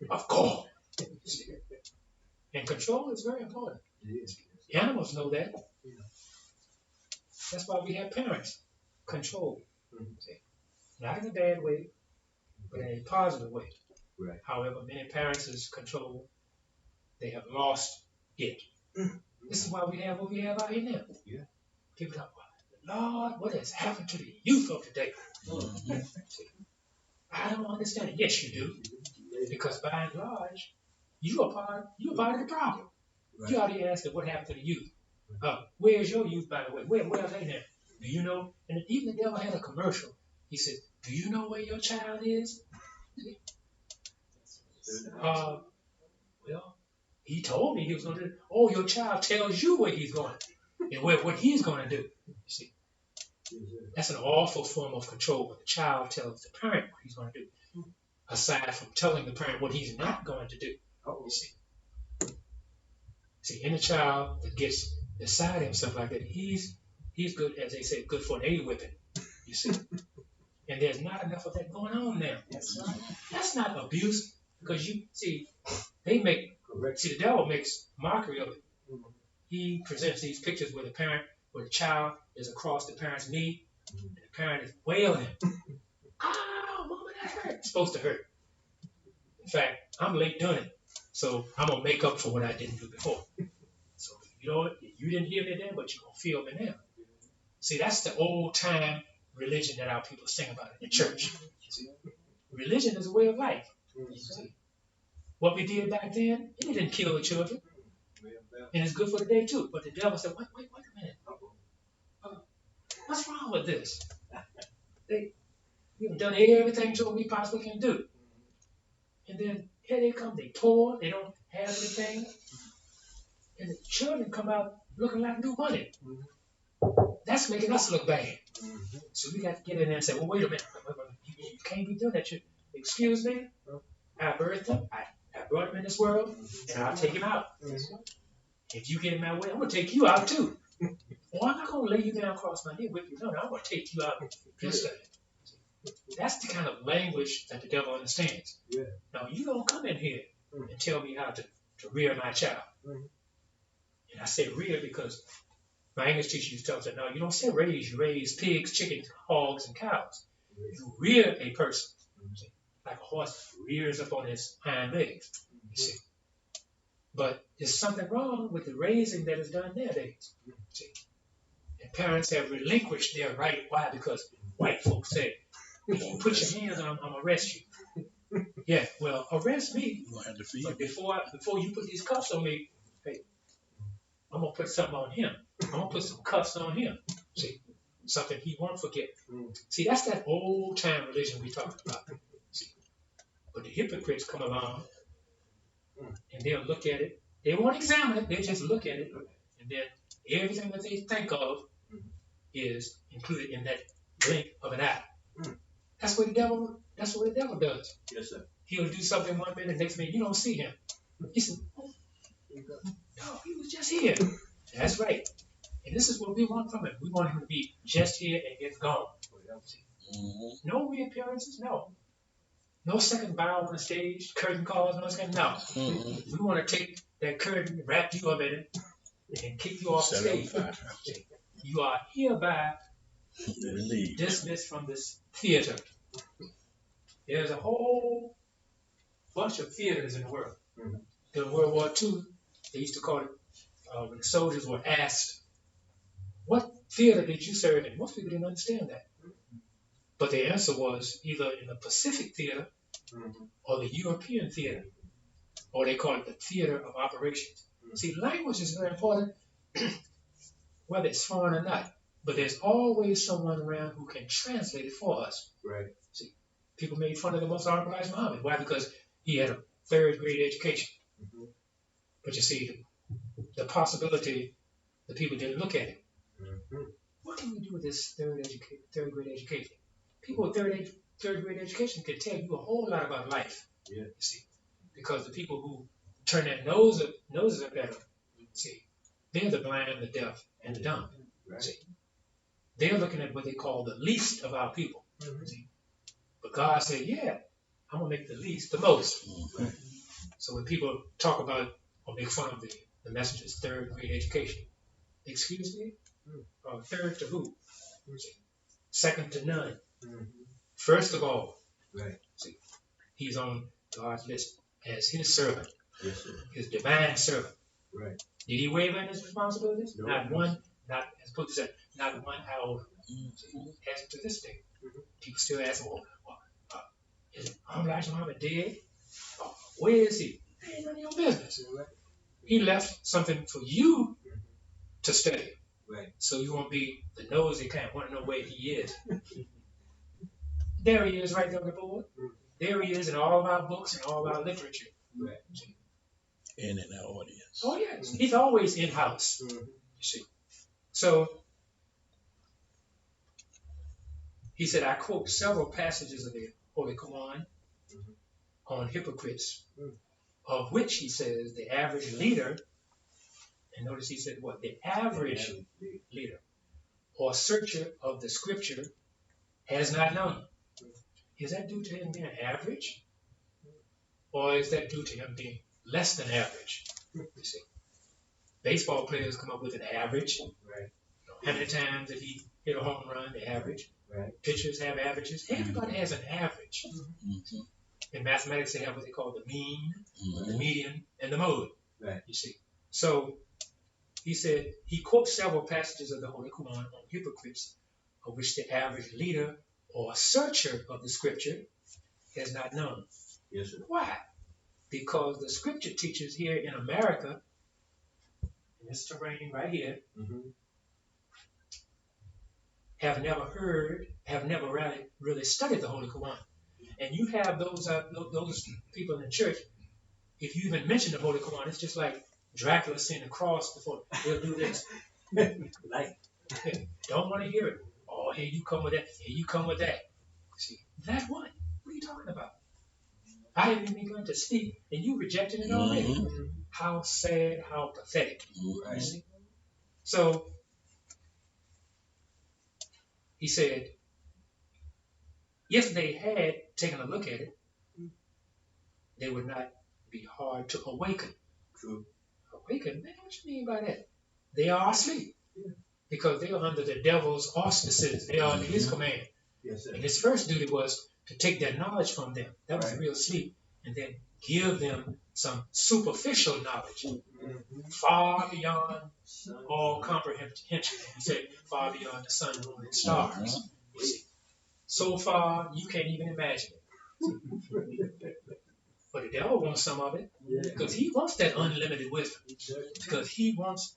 of God. And control is very important. Animals know that. That's why we have parents. Control. Not in a bad way, but in a positive way. Right. However, many parents is control. They have lost it. This is why we have what we have out here now. Yeah. People talk about, Lord, what has happened to the youth of today? I don't understand it. Yes, you do. Because by and large, you're a part of the problem. Right. You already asked what happened to the youth. Where's your youth, by the way? Where are they now? Do you know? And even the devil had a commercial. He said, do you know where your child is? Well, he told me he was going to do. Oh, your child tells you where he's going and what he's going to do. You see, that's an awful form of control when the child tells the parent what he's going to do, aside from telling the parent what he's not going to do. You see, any child that gets beside himself like that, he's good, as they say, good for an A-whipping. You see, and there's not enough of that going on now. That's not abuse, because you see, the devil makes mockery of it. He presents these pictures where the child is across the parent's knee, and the parent is wailing. Oh, mama, that hurt. It's supposed to hurt. In fact, I'm late doing it, so I'm gonna make up for what I didn't do before. So you didn't hear me then, but you're gonna feel me now. See, that's the old time religion that our people sing about in the church. See? Religion is a way of life. See? What we did back then, it didn't kill the children. And it's good for the day too. But the devil said, wait a minute. What's wrong with this? We've done everything to what we possibly can do. And then here they come, they poor, they don't have anything. And the children come out looking like new money. That's making us look bad. So we got to get in there and say, well, wait a minute. You can't be doing that. Excuse me? I birthed him. I brought him in this world, and I'll take him out. If you get in my way, I'm going to take you out too. Well, I'm not going to lay you down across my knee with you. No, I'm going to take you out this way. That's the kind of language that the devil understands. Yeah. Now, you don't come in here and tell me how to rear my child. And I say rear because my English teacher used to tell us that, no, you don't say raise. You raise pigs, chickens, hogs, and cows. You rear a person. Like a horse rears up on his hind legs. You see. But there's something wrong with the raising that is done nowadays. See. And parents have relinquished their right. Why? Because white folks say, if you put your hands on him, I'm going to arrest you. Yeah, well, arrest me. But before you put these cuffs on me, hey, I'm going to put something on him. I'm going to put some cuffs on him. See, something he won't forget. See, that's that old time religion we talked about. See, but the hypocrites come along and they'll look at it. They won't examine it. They just look at it. And then everything that they think of is included in that blink of an eye. That's what the devil does. Yes, sir. He'll do something one minute, next minute you don't see him. He said, oh, no, he was just here. That's right. And this is what we want from him. We want him to be just here and get gone. No reappearances, no. No second bow on the stage, curtain calls, no second, no. We want to take that curtain, wrap you up in it, and kick you off the stage. You are hereby dismissed from this theater. There's a whole bunch of theaters in the world. In World War II, they used to call it, when the soldiers were asked, what theater did you serve in? Most people didn't understand that. But the answer was either in the Pacific theater or the European theater, or they call it the theater of operations. See, language is very important, whether it's foreign or not. But there's always someone around who can translate it for us. Right. See, people made fun of the Most Honorable Elijah Muhammad. Why? Because he had a third grade education. Mm-hmm. But you see, the possibility, the people didn't look at it. Mm-hmm. What can we do with this third grade education? People with third grade education can tell you a whole lot about life. Yeah. You see, because the people who turn their noses up at them, see, they're the blind, the deaf, and the dumb. Right. See, they're looking at what they call the least of our people. Mm-hmm. See, but God said, "Yeah, I'm gonna make the least the most." Right. So when people talk about or make fun of the messenger's third grade education, excuse me, third to who? Second to none. Mm-hmm. First of all, Right. see, he's on God's list as his servant, Yes, sir. his divine servant. Right. Did he waver in his responsibilities? No. Not one, not as Pooh said, not 1 hour. As to this day, people still ask, well, is Elijah Muhammad dead? Where is he? He ain't none of your business. Right. He left something for you to study. Right. So you won't be the nosy kind, want to know where he is. There he is right there on the board. There he is in all of our books and all of our literature. Right. And in our audience. Oh, yes. He's always in-house. Mm-hmm. You see. So he said, I quote several passages of the Holy Quran on hypocrites, of which he says the average leader, and notice he said what? The average leader or searcher of the scripture has not known. Is that due to him being average? Or is that due to him being less than average? You see. Baseball players come up with an average. Right. How many times did he hit a home run? The average. Right. Pitchers have averages. Everybody has an average. Mm-hmm. In mathematics, they have what they call the mean, the Mm-hmm. median, and the mode. Right. You see. So he said he quotes several passages of the Holy Quran on hypocrites, of which the average leader or searcher of the scripture has not known. Yes, sir. Why? Because the scripture teachers here in America, in this terrain right here, Mm-hmm. have never really studied the Holy Quran. And you have those people in the church, if you even mention the Holy Quran, it's just like Dracula seeing a cross before they'll do this. Like, don't want to hear it. Oh, here you come with that. Here you come with that. See, that one? What are you talking about? I haven't even begun to speak, and you rejected it already. Mm-hmm. How sad, how pathetic. Mm-hmm. You see? So, he said, if they had taken a look at it, they would not be hard to awaken. True. Awaken? Man, what you mean by that? They are asleep. Because they are under the devil's auspices. They are under his command. Yes, sir. And his first duty was to take that knowledge from them. That was the real sleep. And then give them some superficial knowledge. Mm-hmm. Far beyond all comprehension. He said, far beyond the sun, moon, and stars. You see. So far, you can't even imagine it. But the devil wants some of it. Because he wants that unlimited wisdom. Because he wants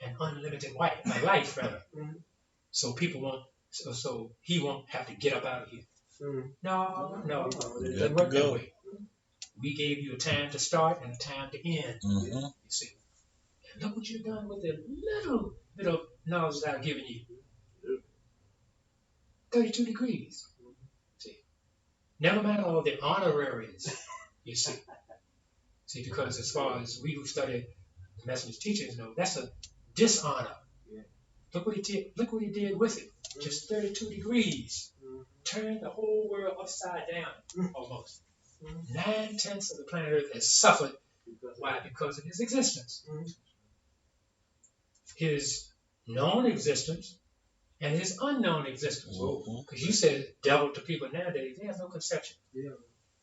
an unlimited life, rather. So people won't. So he won't have to get up out of here. No, it doesn't work that way. We gave you a time to start and a time to end. Mm-hmm. You see. And look what you've done with the little bit of knowledge that I've given you. 32 degrees. See. Never mind all the honoraries. You see. See, because as far as we who study the messenger's teachings know, that's a dishonor. Yeah. Look what he did with it. Just 32 degrees. Turned the whole world upside down, almost. 9/10 of the planet Earth has suffered. Why? Because of his existence. His known existence and his unknown existence. Because you said devil to people nowadays, they have no conception. Yeah.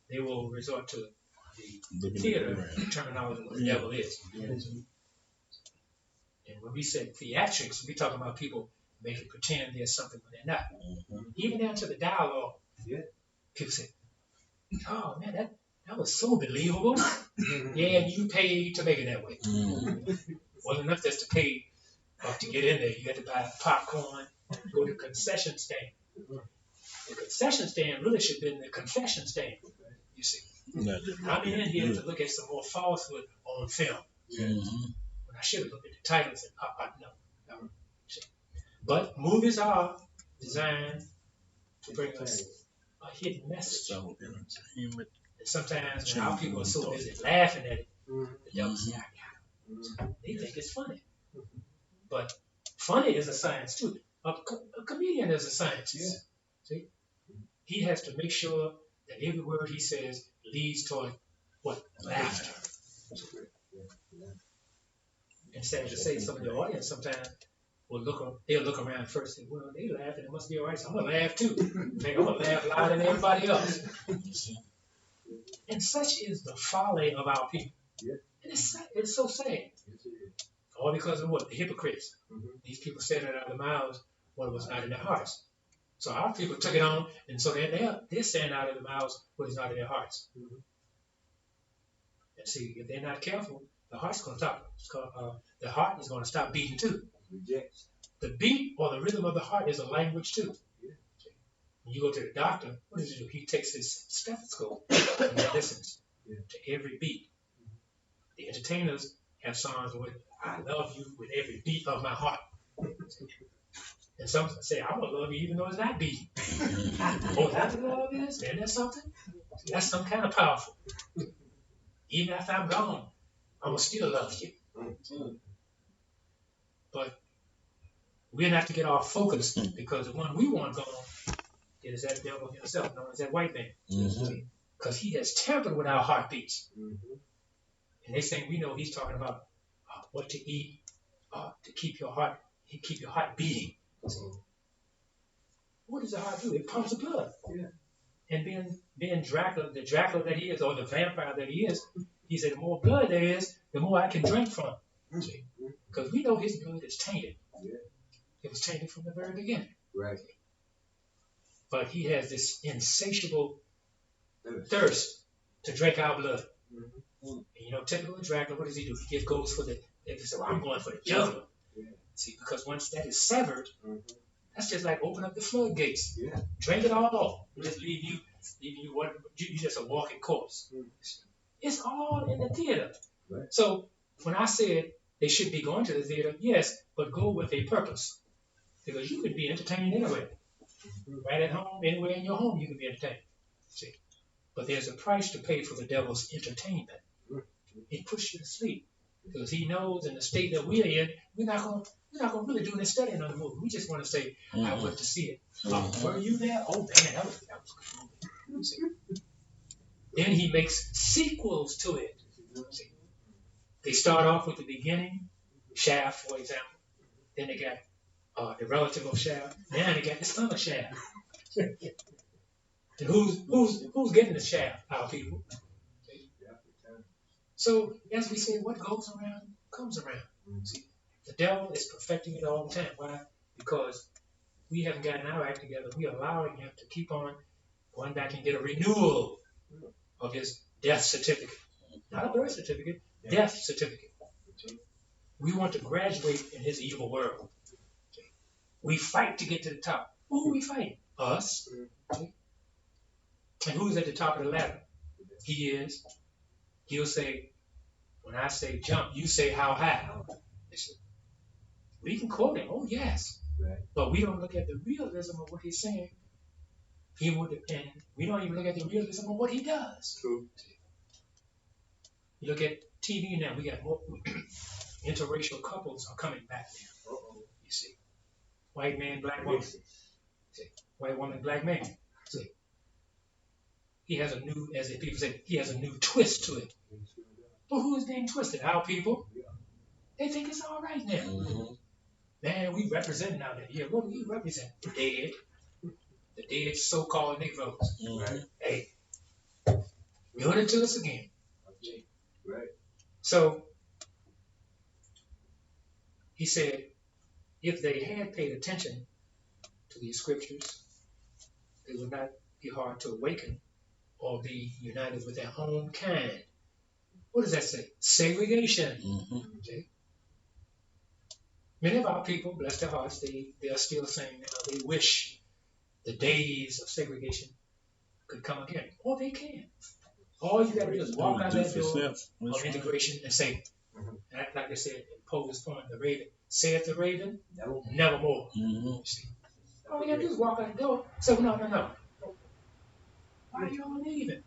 They will resort to the Looking theater around. terminology of what the devil is. And when we say theatrics, we're talking about people making pretend there's something when they're not. Even down to the dialogue. Yeah. People say, oh man, that was so believable. Yeah, you paid to make it that way. Wasn't enough just to pay to get in there. You had to buy popcorn, go to concession stand. The concession stand really should have been the confession stand. You see, I'm in here to look at some more falsehood on film. When I should have looked at the titles and no. But movies are designed to bring us a hidden message. And sometimes when our people are so busy laughing at it, the devil say, I got it. They think it's funny. But funny is a science too. A comedian is a scientist. See? He has to make sure that every word he says leads toward what? Laughter. And sad to say, some of the audience sometimes they'll look around first and say, well, they laughing, it must be all right, so I'm gonna laugh too. I'm gonna laugh louder than everybody else. And such is the folly of our people. And it's so sad. All because of what? The hypocrites. These people said it out of their mouths what was not in their hearts. So our people took it on, and so they're saying out of their mouths what is not in their hearts. And see, if they're not careful, the heart's going to stop. The heart is going to stop beating too. The beat or the rhythm of the heart is a language too. When you go to the doctor, what does he do? He takes his stethoscope and he listens to every beat. The entertainers have songs with I love you with every beat of my heart. And some say, I will love you even though it's not beating. Oh, that's what love is? Isn't that something? That's some kind of powerful. Even after I'm gone, I'm going to still love you. But we're not to get off focus because the one we want gone is that devil himself, known as that white man. Because he has tampered with our heartbeats. And they say we know he's talking about what to eat to keep your heart beating. What does the heart do? It pumps the blood. And being Dracula, the Dracula that he is, or the vampire that he is, he said the more blood there is, the more I can drink from. Because we know his blood is tainted. It was tainted from the very beginning. But he has this insatiable thirst to drink our blood. And typical Dracula, what does he do? He goes for they say, well, I'm going for the jugular. See, because once that is severed, that's just like open up the floodgates. Drink it all. Just leave you just a walking corpse. It's all in the theater. So when I said they should be going to the theater, yes, but go with a purpose. Because you could be entertained anywhere. Right at home, anywhere in your home, you can be entertained. See? But there's a price to pay for the devil's entertainment. It puts you to sleep. Because he knows in the state that we're in, we're not going to really do any studying on the movie. We just want to say, I went to see it. Were you there? Oh, man, that was a good movie. See? Then he makes sequels to it. See? They start off with the beginning, Shaft, for example. Then they got the relative of Shaft. Now they got the son of Shaft. And who's getting the shaft? Our people. So as we say, what goes around comes around. See, the devil is perfecting it all the time. Why? Because we haven't gotten our act together. We are allowing him to keep on going back and get a renewal of his death certificate. Not a birth certificate, death certificate. We want to graduate in his evil world. We fight to get to the top. Who are we fighting? Us. And who's at the top of the ladder? He is. He'll say, when I say jump, you say how high. We can quote him, oh yes. But we don't look at the realism of what he's saying. He will depend. We don't even look at the realism of what he does. True. You look at TV now, we got more interracial couples are coming back now. You see. White man, black woman. See. White woman, black man. See. He has a new, as the people say, he has a new twist to it. But who is being twisted? Our people. They think it's all right now. Man, we represent now that. Yeah, what do we represent? The dead. The dead so-called Negroes. Hey, doing it to us again. So, he said, if they had paid attention to these scriptures, they would not be hard to awaken or be united with their own kind. What does that say? Segregation. Okay. Many of our people, bless their hearts, they are still saying they wish the days of segregation could come again. Or they can. All you got to do is walk out that door of integration and say, like they said in Poe's poem, The Raven, saith the raven, nevermore. You see. All you got to do is walk out the door. So, no. Why are y'all leaving?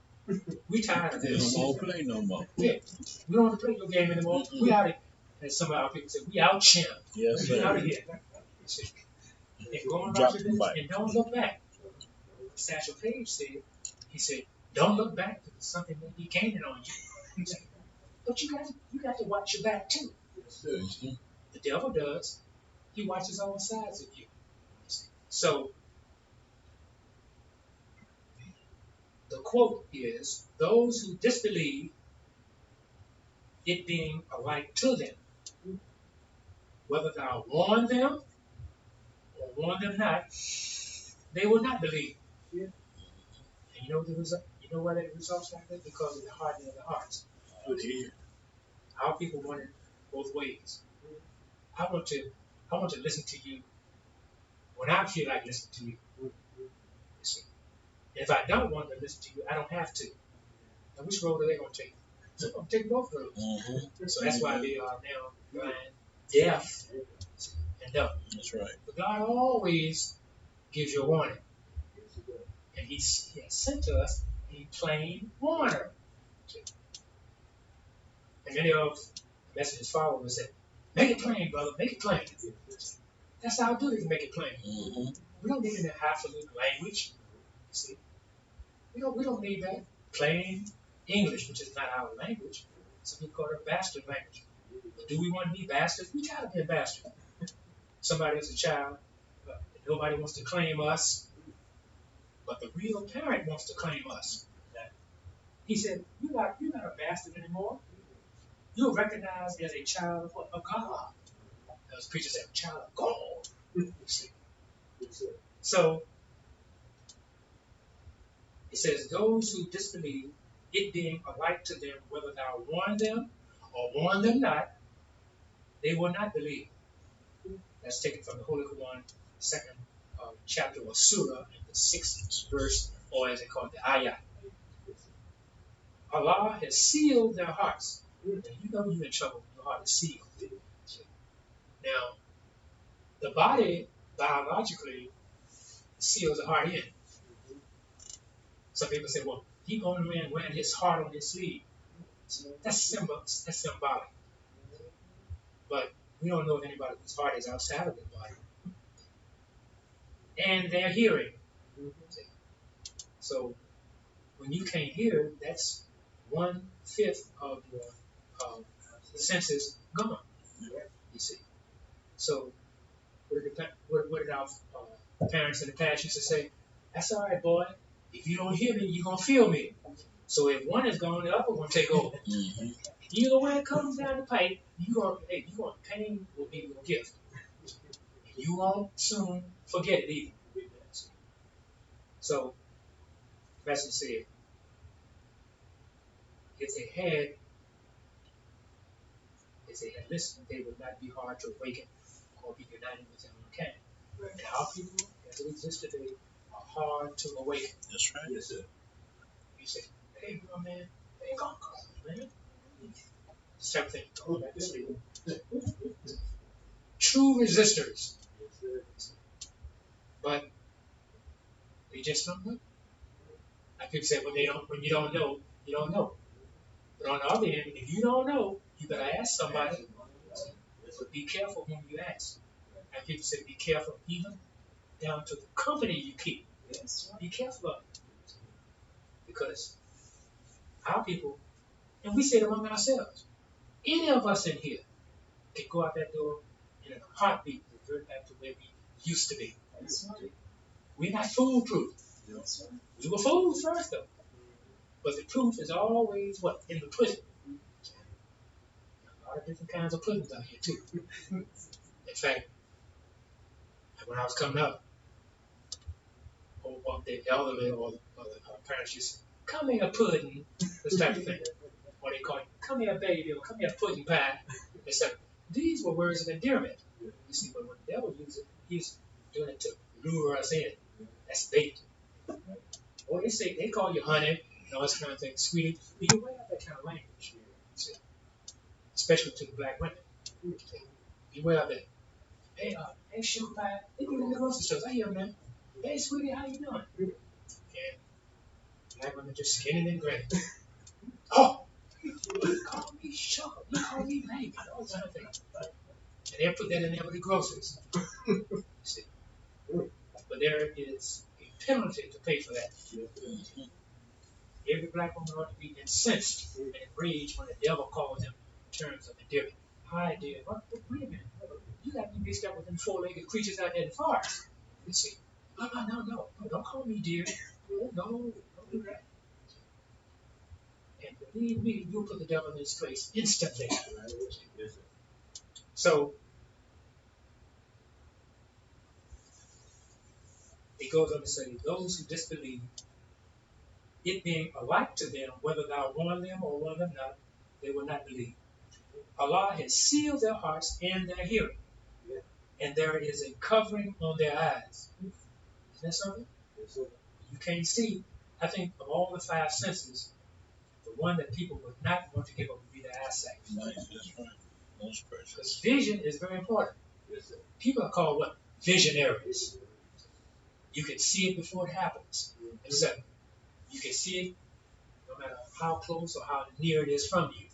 We tired of this. We don't play no more. Yeah. We don't want to play your game anymore. We out of, as some of our people say, we out champ. Yes, We sir. out of here. And going Drop about the your mic. business and don't look back. Satchel Paige said, he said, don't look back because it's something may be gaining on you. But you got to watch your back too. Mhm. The devil does. He watches all sides of you. So the quote is, those who disbelieve it being alike to them, whether thou warn them or warn them not, they will not believe. And you know the result. You know why that results like that? Because of the hardening of the hearts. Our people want it both ways. I want to listen to you when I feel like listening to you. You see. If I don't want to listen to you, I don't have to. Now, which road are they going to take? So I'm going to take both roads. Mhm. So that's why they are now blind, deaf, and dumb. That's right. But God always gives you a warning. And He has sent to us a plain warner. And many of the message's followers said, make it plain, brother, make it plain. That's our duty to make it plain. Mhm. We don't need any highfalutin language. You see, we don't need that plain English, which is not our language. Some people call it a bastard language. But do we want to be bastards? We tired of being bastards. Somebody is a child, nobody wants to claim us, but the real parent wants to claim us. He said, you're not a bastard anymore. You're recognized as a child of God. As preachers say, a child of God. You see. So it says, those who disbelieve, it being alike to them, whether thou warn them or warn them not, they will not believe. That's taken from the Holy Quran, second chapter of Surah, in the 6th verse, or as they call it, the ayah. Allah has sealed their hearts. And you know you're in trouble when your heart is sealed. Now, the body biologically seals the heart in. Some people say, well, he going around wearing his heart on his sleeve. That's symbolic. But we don't know of anybody whose heart is outside of their body. And their hearing. So when you can't hear, that's 1/5 of your senses gone. You see. So what did our parents in the past used to say? That's all right, boy. If you don't hear me, you're going to feel me. So if one is gone, the other one take over. Mhm. Either way it comes down the pipe, pain will be your gift. You won't soon forget it either. So, the message said, if they had listened, they would not be hard to awaken or be united with their own kind. And our people, as it exists today, are hard to awaken. That's right. Yes, sir. You say, hey, bro, man, they ain't gonna call, man. Same thing. Go back to sleep. True resistors. But they just don't know. Like people say, when you don't know, you don't know. But on the other hand, if you don't know, you better ask somebody. But be careful whom you ask. And people say, be careful even down to the company you keep. Be careful of it. Because our people, and we say it among ourselves, any of us in here can go out that door and in a heartbeat revert back to where we used to be. We're not foolproof. We were fools first, though. But the proof is always what? In the pudding. A lot of different kinds of puddings out here, too. In fact, when I was coming up, or the elderly or the parents used to say, come here, pudding, this type of thing. Or they call it, come here, baby, or come here, pudding pie. These were words of endearment. You see, but when the devil uses it, he's doing it to lure us in. That's bait. Or they call you honey and all this kind of thing, sweetie. But you aware of that kind of language, see, especially to the black women. You aware of that. Hey, sugar pie. They do it in the grocery stores. I hear them now. Hey, sweetie, how you doing? And black women just skinning and grinning. Oh, you call me sugar. You call me baby. All this kind of thing. And they'll put that in there with the groceries. See? But there is a penalty to pay for that. Every black woman ought to be incensed and enraged when the devil calls them in terms of endearment. Hi, dear. Wait a minute. You got me mixed up with them four-legged creatures out there in the forest. You see. No. Don't call me dear. No, don't do that. And believe me, you'll put the devil in his place instantly. So, it goes on to say, those who disbelieve, it being alike to them, whether thou warn them or warn them not, they will not believe. Allah has sealed their hearts and their hearing, and there is a covering on their eyes. Isn't that something? You can't see. I think of all the five senses, the one that people would not want to give up would be their eyesight. Nice, that's right. Most precious. Because vision is very important. People are called what? Visionaries. You can see it before it happens. Except you can see it no matter how close or how near it is from you.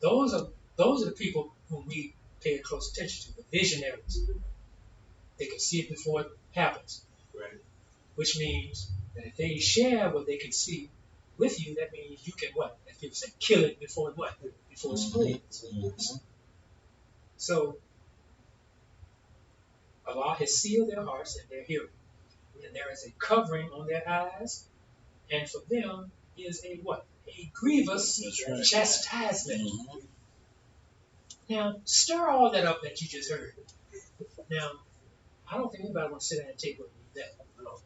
Those are the people whom we pay close attention to, the visionaries. They can see it before it happens. Right. Which means that if they share what they can see with you, that means you can what? As people say, kill it before it what? Before it spreads. So Allah has sealed their hearts and their hearing. And there is a covering on their eyes, and for them is a what? A grievous chastisement. Now, stir all that up that you just heard. Now, I don't think anybody wants to sit down and take with me that. No.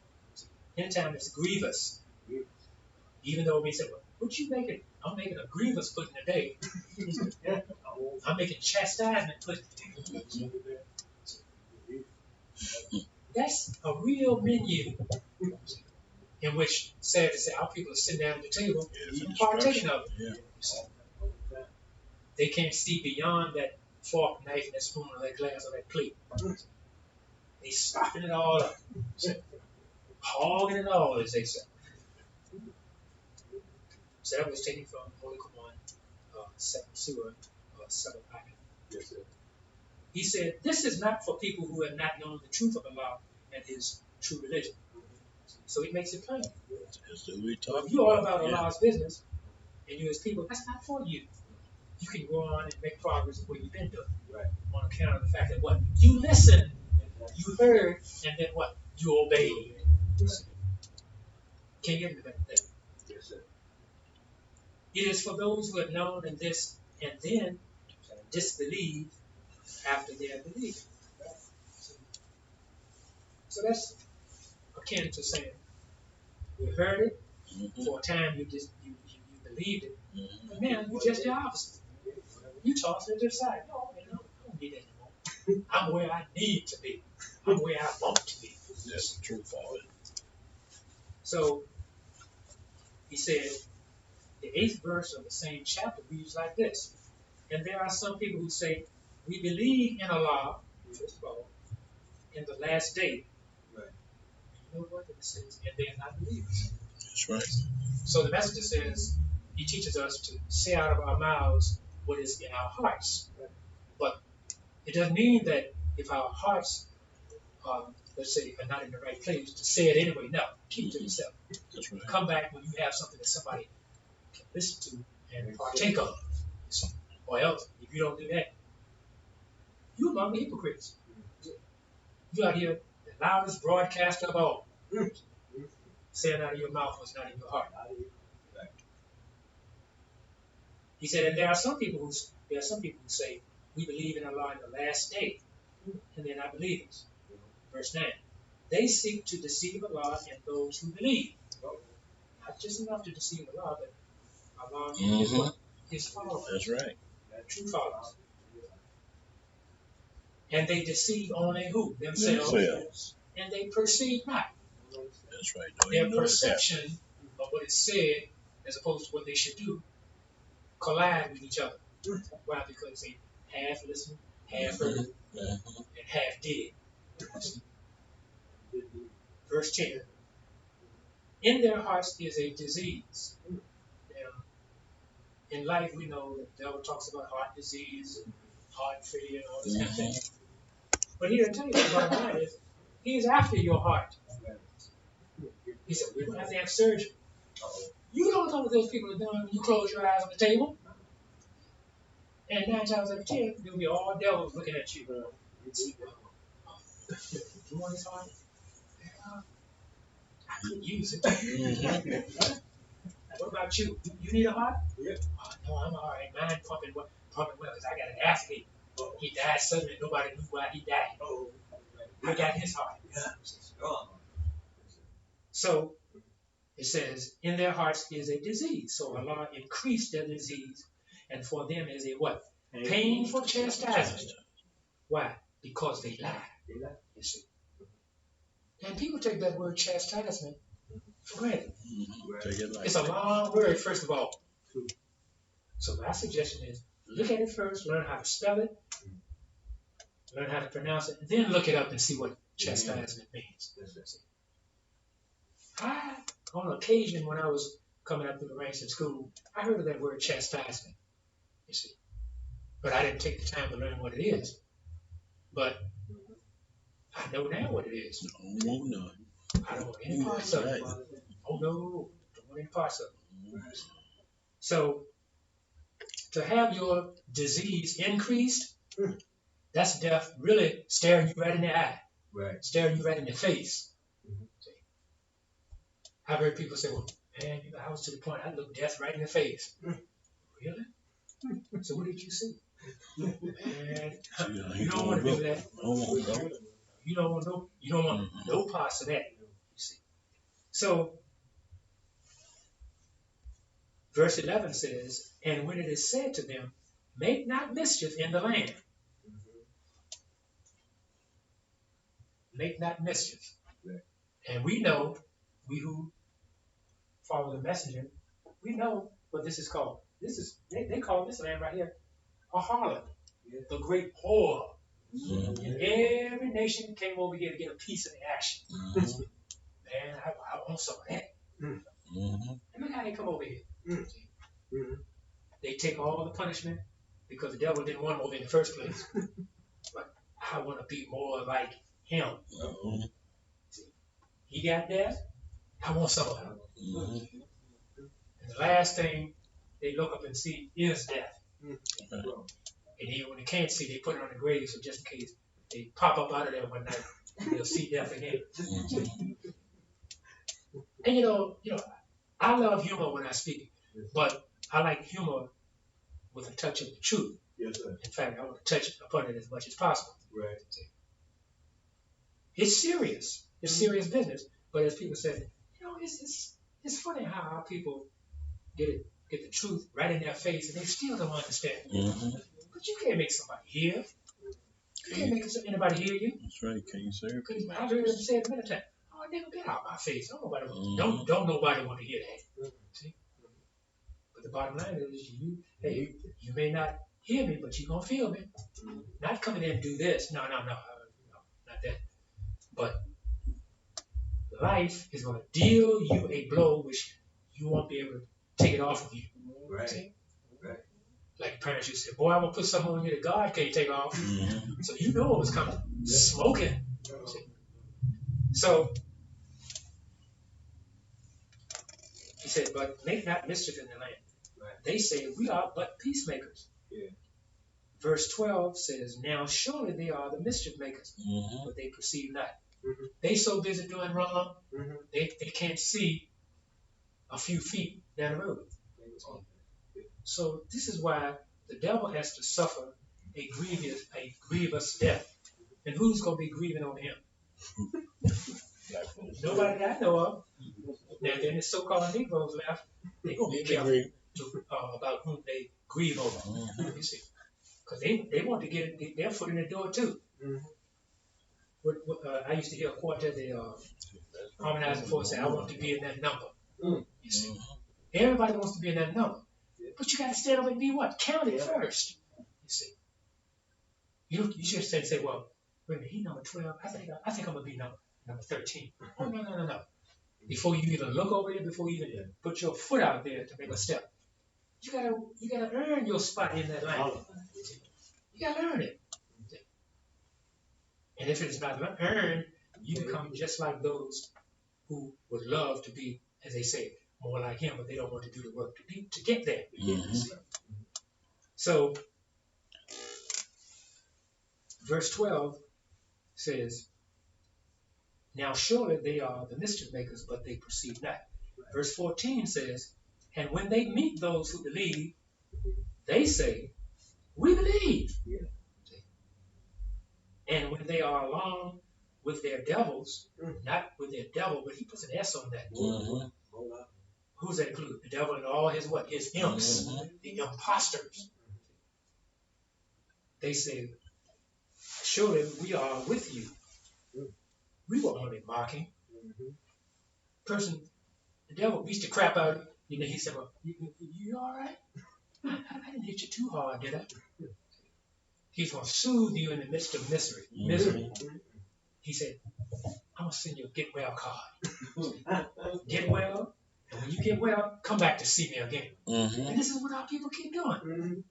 Anytime it's grievous, even though we say, well, what you making? I'm making a grievous pudding today. I'm making chastisement pudding. That's a real menu in which, sad to say, our people are sitting down at the table and partaking of it. Yeah. They can't see beyond that fork, knife, and that spoon, or that glass, or that plate. They stuffing it all up. Hogging it all, as they say. So that was taken from Holy Quran, 7th Surah, 7th Ayah. Yes, sir. He said, this is not for people who have not known the truth of Allah and His true religion. So he makes it plain. If you're all about Allah's business, and you as people, that's not for you. You can go on and make progress of what you've been doing. Right. On account of the fact that what? You listened, you heard, and then what? You obeyed. Can't get into that thing. Yes, sir. It is for those who have known in this and then disbelieve after they have believed. So that's akin to saying, you heard it, for a time you believed it, but now you just the opposite. You toss it to the side. No, man, I don't need that anymore. I'm where I need to be. I'm where I want to be. That's the truth of it. So he said, the 8th verse of the same chapter reads like this. And there are some people who say, we believe in Allah, first of all, in the last day. Right. You know what it says? And they are not believers. That's right. So the message says, he teaches us to say out of our mouths what is in our hearts. Right. But it doesn't mean that if our hearts, let's say, are not in the right place, to say it anyway. No, keep it to yourself. That's right. Come back when you have something that somebody can listen to and partake of. Or else, if you don't do that, you're among the hypocrites. You out here, the loudest broadcaster of all, saying out of your mouth what's not in your heart. He said, and there are some people who say, we believe in Allah in the last day, and they're not believers. Verse 9. They seek to deceive Allah and those who believe. Not just enough to deceive Allah, but Allah and His followers. That's right. True followers. And they deceive only who? Themselves. And they perceive not. That's right. Their perception of what is said as opposed to what they should do collide with each other. Why? Because they half listen, half heard, and half did. Verse 10. In their hearts is a disease. Now, in life, we know that the devil talks about heart disease and heart failure and all this kind of thing. But here, I tell you the bottom line is, he's after your heart. He said, we're going to have surgery. You don't know what those people are doing when you close your eyes on the table. And 9 times out of 10, there'll be all devils looking at you. You want his heart? I could use it. What about you? You need a heart? Yeah. No, I'm all right. Mine pumping well because I got an athlete. He died suddenly. Nobody knew why he died. I got his heart. So it says, in their hearts is a disease. So Allah increased their disease, and for them is a what? Painful chastisement. Why? Because they lie. You see. And people take that word chastisement for granted. It's a long word, first of all. So my suggestion is, look at it first, learn how to spell it, learn how to pronounce it, then look it up and see what chastisement means. On occasion, when I was coming up through the ranks in school, I heard of that word chastisement, you see. But I didn't take the time to learn what it is. But I know now what it is. I don't want any parts of it. Oh, no, don't want any parts of it. So, to have your disease increased, that's death really staring you right in the eye, staring you right in the face. I've heard people say, well, man, I was to the point I looked death right in the face. Really? So what did you see? Man, you don't want to do that. You don't want no parts of that. You see. So, verse 11 says, and when it is said to them, make not mischief in the land. Make not mischief. And we know, we who follow the messenger, we know what this is called. They call this land right here a harlot, the great whore. And every nation came over here to get a piece of the action. Man, I want some of that. And look how they come over here. They take all the punishment because the devil didn't want them over in the first place. But I want to be more like him. He got death. I want some of it. And the last thing they look up and see is death. And even when they can't see, they put it on the grave, so just in case they pop up out of there one night, they'll see death again. And you know, I love humor when I speak, but I like humor with a touch of the truth. Yes, sir. In fact, I want to touch upon it as much as possible. Right. It's serious. It's serious business. But as people say, it's funny how people get the truth right in their face and they still don't understand. But you can't make somebody hear. You can't make anybody hear you. That's right. Can you serve? I've heard them say it many times. Oh, nigga, get out of my face. Don't nobody want to hear that. See? But the bottom line is, you may not hear me, but you're going to feel me. Not coming in and do this. No, not that. But life is going to deal you a blow which you won't be able to take it off of you. Right. See? Right. Like parents used to say, boy, I'm going to put something on you that God can't take off. So you know it was coming. Smoking. See? So, he said, but make not mischief in the land. Right. They say, we are but peacemakers. Yeah. Verse 12 says, now surely they are the mischief makers, but they perceive not. They so busy doing wrong, they can't see a few feet down the road. So this is why the devil has to suffer a grievous death. And who's going to be grieving on him? Nobody that I know of. Now, then the so-called Negroes left, they're going to be careful about whom they grieve over. You see. Because they want to get their foot in the door too. I used to hear a quartet, they harmonizing force say, I want to be in that number. You see, everybody wants to be in that number, but you got to stand up and be what? Counted first. You see, you should say, well, wait a minute, he's number 12. I think I'm gonna be number 13. Oh no. Before you even look over there, before you even put your foot out there to make a step, you gotta earn your spot in that line. You gotta earn it. And if it's not earned, you become just like those who would love to be, as they say, more like him, but they don't want to do the work to get there. So, verse 12 says, now surely they are the mischief makers, but they perceive not. Verse 14 says, and when they meet those who believe, they say, we believe. And when they are along with their devils, not with their devil, but he puts an S on that. Who's that include? The devil and all his what? His imps, the imposters. They say, surely we are with you. We were only mocking. Person, the devil beats the crap out of you. He said, well, you all right? I didn't hit you too hard, did I? He's going to soothe you in the midst of misery. He said, I'm going to send you a get well card. Get well, and when you get well, come back to see me again. And this is what our people keep doing.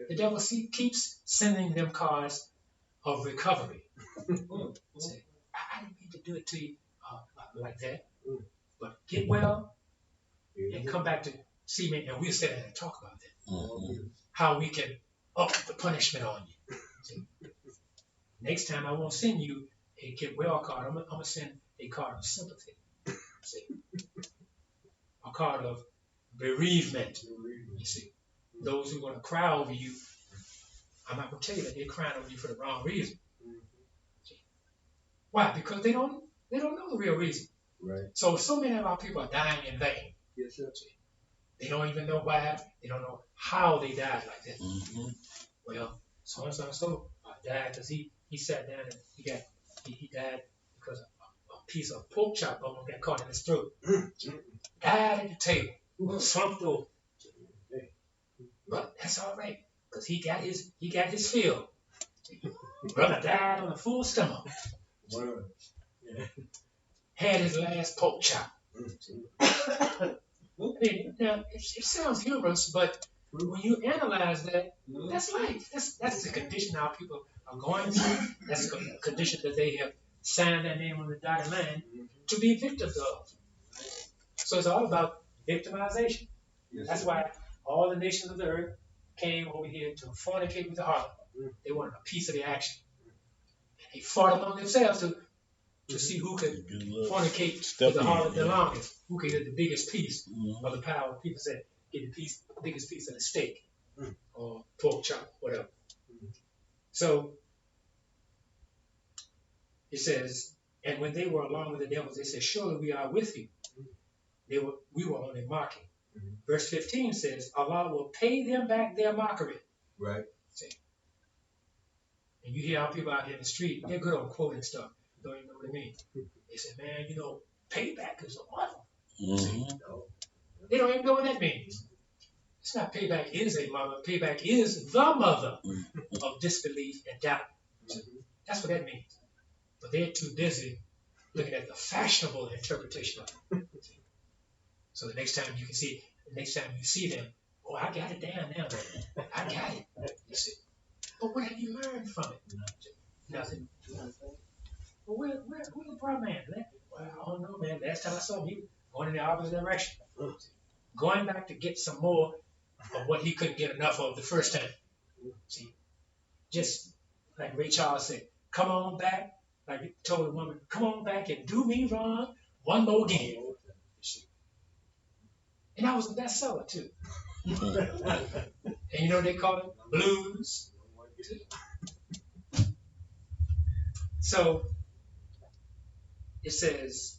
The devil keeps sending them cards of recovery. Say, I didn't mean to do it to you like that, but get well and come back to see me, and we'll sit down and talk about that. How we can up the punishment on you. See? Next time I won't send you a get well card. I'm gonna send a card of sympathy. See? A card of bereavement. You see, those who are going to cry over you, I'm not going to tell you that they're crying over you for the wrong reason. See? Why? Because they don't know the real reason. Right. So many of our people are dying in vain. Yes, sir. See? They don't even know why. They don't know how they died like that. Well, so died because he sat down and he died because a piece of pork chop bone got caught in his throat. Died at the table, slumped over. But that's all right, because he got his fill. Brother died on a full stomach. Had his last pork chop. I mean, now it sounds humorous, but when you analyze that, that's life. That's the condition our people are going through. That's the condition that they have signed their name on the dotted line to be victims of. So it's all about victimization. That's why all the nations of the earth came over here to fornicate with the harlot. They wanted a piece of the action. They fought among themselves to see who could fornicate with the harlot the longest, who could get the biggest piece of the power. People said, get the biggest piece of the steak or pork chop, whatever. So it says, and when they were along with the devils, they said, surely we are with you. We were only mocking. Verse 15 says, Allah will pay them back their mockery. Right. See? And you hear our people out here in the street, they're good on quoting stuff. Don't even know what it means. They say, man, payback is a mother. See? They don't even know what that means. It's not payback is a mother. Payback is the mother of disbelief and doubt. That's what that means. But they're too busy looking at the fashionable interpretation of it. So the next time you see them, oh, I got it down now, man. I got it. You see. But what have you learned from it? Nothing. Well, where's the poor man? Well, I don't know, man. Last time I saw him, he was going in the opposite direction. Going back to get some more of what he couldn't get enough of the first time. See, just like Ray Charles said, come on back, like he told the woman, come on back and do me wrong one more again. And I was a bestseller too. And you know what they call it? Blues. So it says,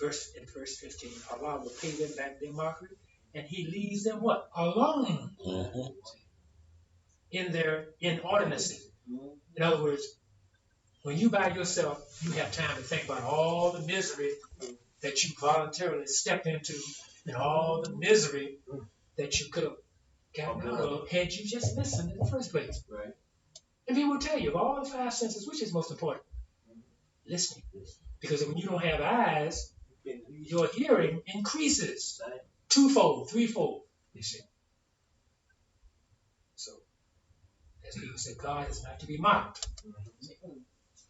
in verse 15, Allah will pay them back their mockery, and he leaves them what? Alone. In their inordinacy. In other words, when you by yourself, you have time to think about all the misery that you voluntarily stepped into and all the misery that you could have gotten out of had you just listened in the first place. Right. And people will tell you of all the five senses, which is most important? Listening. Because when you don't have eyes, your hearing increases twofold, threefold, you see. So, as people say, God is not to be mocked.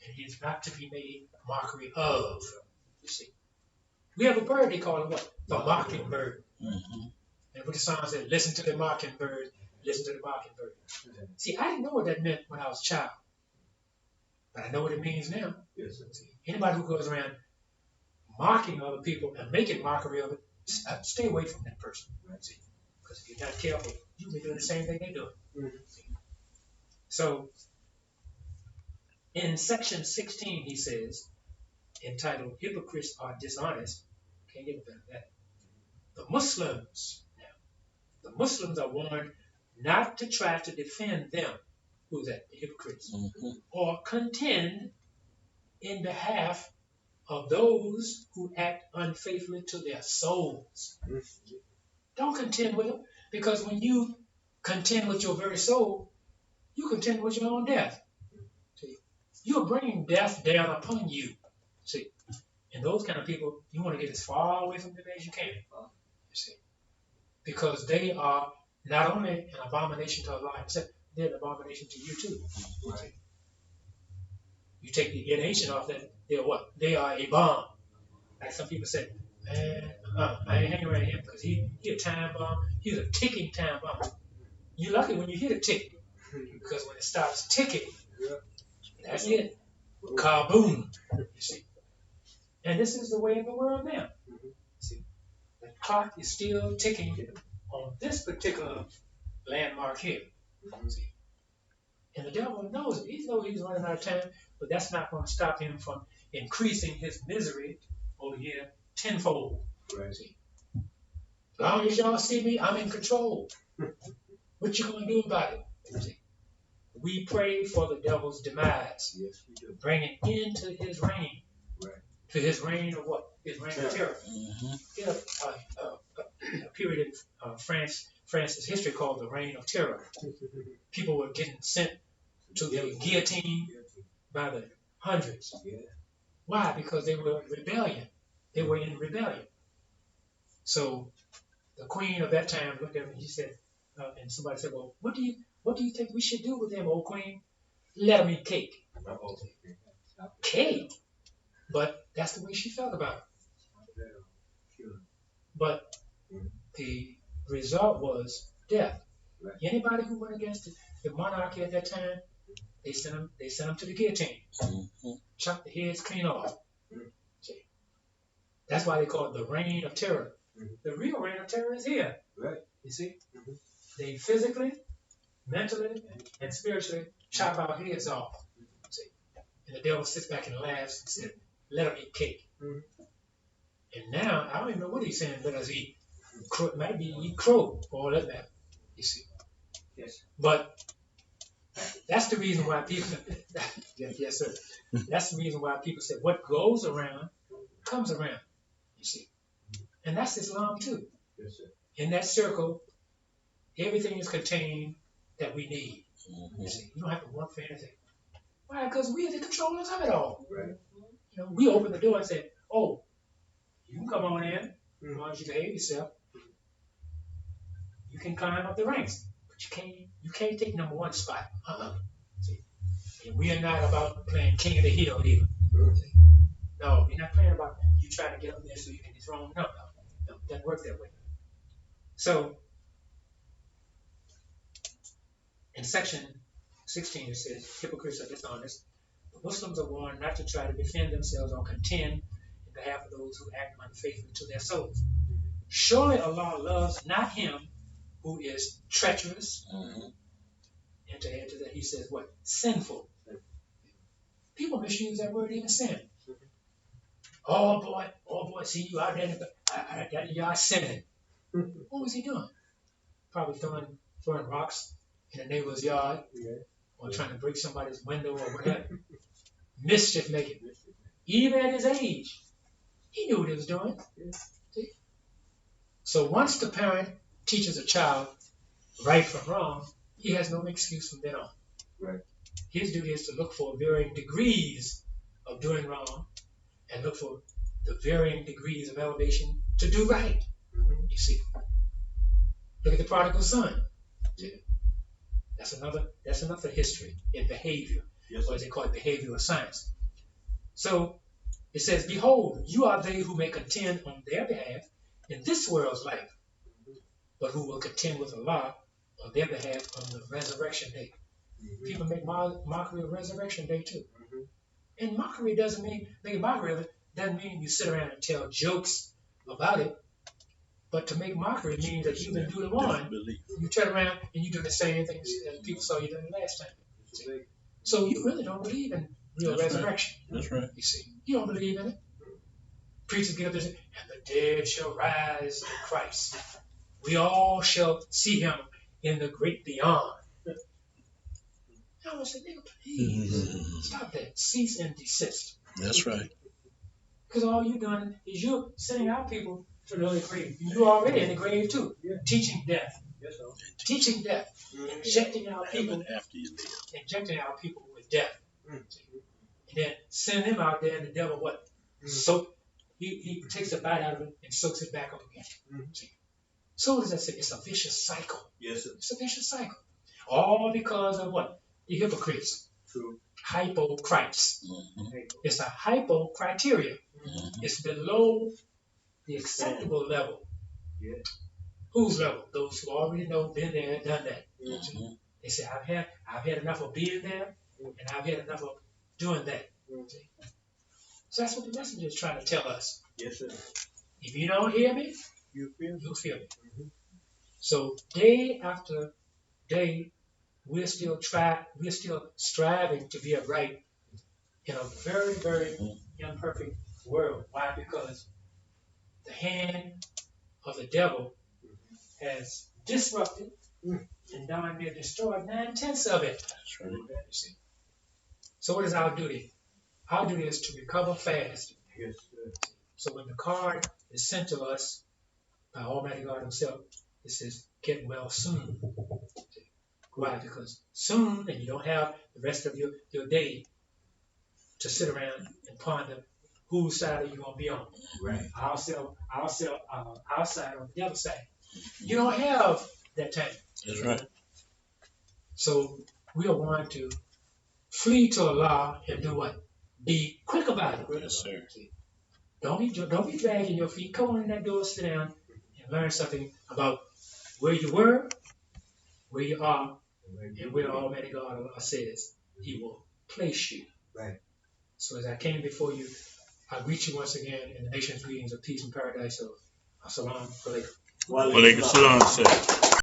And he is not to be made mockery of, you see. We have a bird, they call it what? The mockingbird. And what the song said, listen to the mockingbird, listen to the mockingbird. See, I didn't know what that meant when I was a child. But I know what it means now. Yes, See, anybody who goes around mocking other people and making mockery of it, stay away from that person. See, because if you're not careful, you'll be doing the same thing they're doing. So, in section 16, he says, entitled Hypocrites Are Dishonest, can't get better than that. The Muslims are warned not to try to defend them, who's that? The hypocrites, or contend in behalf of those who act unfaithfully to their souls. Don't contend with them, because when you contend with your very soul, you contend with your own death. See, you're bringing death down upon you. See, and those kind of people, you want to get as far away from them as you can. You see, because they are not only an abomination to Allah Himself, they're an abomination to you too. Right. You take the ination off that, they're what? They are a bomb. Like some people say, man, I ain't hanging around him because he a time bomb. He's a ticking time bomb. You're lucky when you hear the tick, because when it starts ticking, that's it. Kaboom. You see. And this is the way of the world now. See, the clock is still ticking on this particular landmark here. See. And the devil knows it. He knows he's running out of time, but that's not going to stop him from increasing his misery over here tenfold. Right. See. As long as y'all see me, I'm in control. What you going to do about it? See. We pray for the devil's demise. Yes, we do. Bringing into his reign. Right. To his reign of what? His reign of terror. Yeah, a period in France's history called the Reign of Terror. People were getting sent to the guillotine by the hundreds. Yeah. Why? Because they were in rebellion. They were in rebellion. So the queen of that time looked at me and she said, and somebody said, well, what do you think we should do with them, old queen? Let them eat cake. Cake? But that's the way she felt about it. But the result was death. Right. Anybody who went against the monarchy at that time, they sent them to the guillotine. Chop the heads clean off. See? That's why they call it the reign of terror. The real reign of terror is here. Right. You see? They physically, mentally, and spiritually chop our heads off. See? And the devil sits back and laughs and says, let them eat cake. And now, I don't even know what he's saying, let us eat. It might be eat crow, for all that matter. You see. Yes. But that's the reason why people, yes, sir. That's the reason why people say what goes around comes around. You see. And that's Islam too. Yes, sir. In that circle, everything is contained that we need. You see. You don't have to work for anything. Why? Because we are the controllers of it all. Right. You know, we open the door and say, oh, you can come on in, as long as you behave yourself. You can climb up the ranks, but you can't take number one spot. See? And we are not about playing king of the hill either. See? No, we're not playing about you trying to get up there so you can dethrone. No, it doesn't work that way. So, in section 16 it says, hypocrites are dishonest. The Muslims are warned not to try to defend themselves or contend in behalf of those who act unfaithfully to their souls. Surely Allah loves not him who is treacherous. And to add to that, he says what? Sinful. People misuse that word, even sin. Oh boy, see you out there, that yard sinning. What was he doing? Probably throwing rocks in a neighbor's yard, or trying to break somebody's window or whatever. mischief making. Even at his age, he knew what he was doing. See? So once the parent teaches a child right from wrong, he has no excuse from then on. Right. His duty is to look for varying degrees of doing wrong and look for the varying degrees of elevation to do right. You see. Look at the prodigal son. That's another history in behavior. Yes. Or as they call it, behavioral science. So it says, behold, you are they who may contend on their behalf in this world's life, but who will contend with Allah on their behalf on the resurrection day. People make mockery of resurrection day too. And mockery doesn't mean, making mockery of it doesn't mean you sit around and tell jokes about it. But to make mockery means that you've been doing one, you turn around and you do the same things that people saw you doing the last time. So you really don't believe in real resurrection. Right. That's right. You see, you don't believe in it. Preachers get up there and say, and the dead shall rise in Christ. We all shall see him in the great beyond. I was like, nigga, please stop that. Cease and desist. That's right. Because all you're doing is you're sending out people to the early grave. You're already in the grave too. Yeah. Teaching death. Yes, sir. Teaching death. Injecting our people. After you leave. Injecting our people with death. And then send them out there and the devil what? So he takes a bite out of it and soaks it back up again. So what does that say? It's a vicious cycle. Yes, sir. It's a vicious cycle. All because of what? The hypocrites. True. Hypocrites. It's a hypo criteria. It's below the acceptable level. Yeah. Whose level? Those who already know, been there, done that. They say, I've had enough of being there, and I've had enough of doing that. So that's what the messenger is trying to tell us. Yes, sir. If you don't hear me, You feel? you'll feel me. So day after day, we're still striving to be upright in a very, very imperfect world. Why? Because the hand of the devil has disrupted and darn near destroyed 9/10 of it. That's right. You see. So what is our duty? Our duty is to recover fast. Yes, sir. So when the card is sent to us by Almighty God himself, it says, get well soon. Why? Because soon, and you don't have the rest of your day to sit around and ponder whose side are you going to be on. Right. Our side or the devil's side. You don't have that time. That's right. So we are wanting to flee to Allah and do what? Be quick about it. Yes, sir. Don't be dragging your feet. Come on in that door, sit down, and learn something about where you were, where you are, and where Almighty God says He will place you. Right. So as I came before you, I greet you once again in the nation's greetings of peace and paradise. So, assalamu alaikum. Walaikum salam, sir.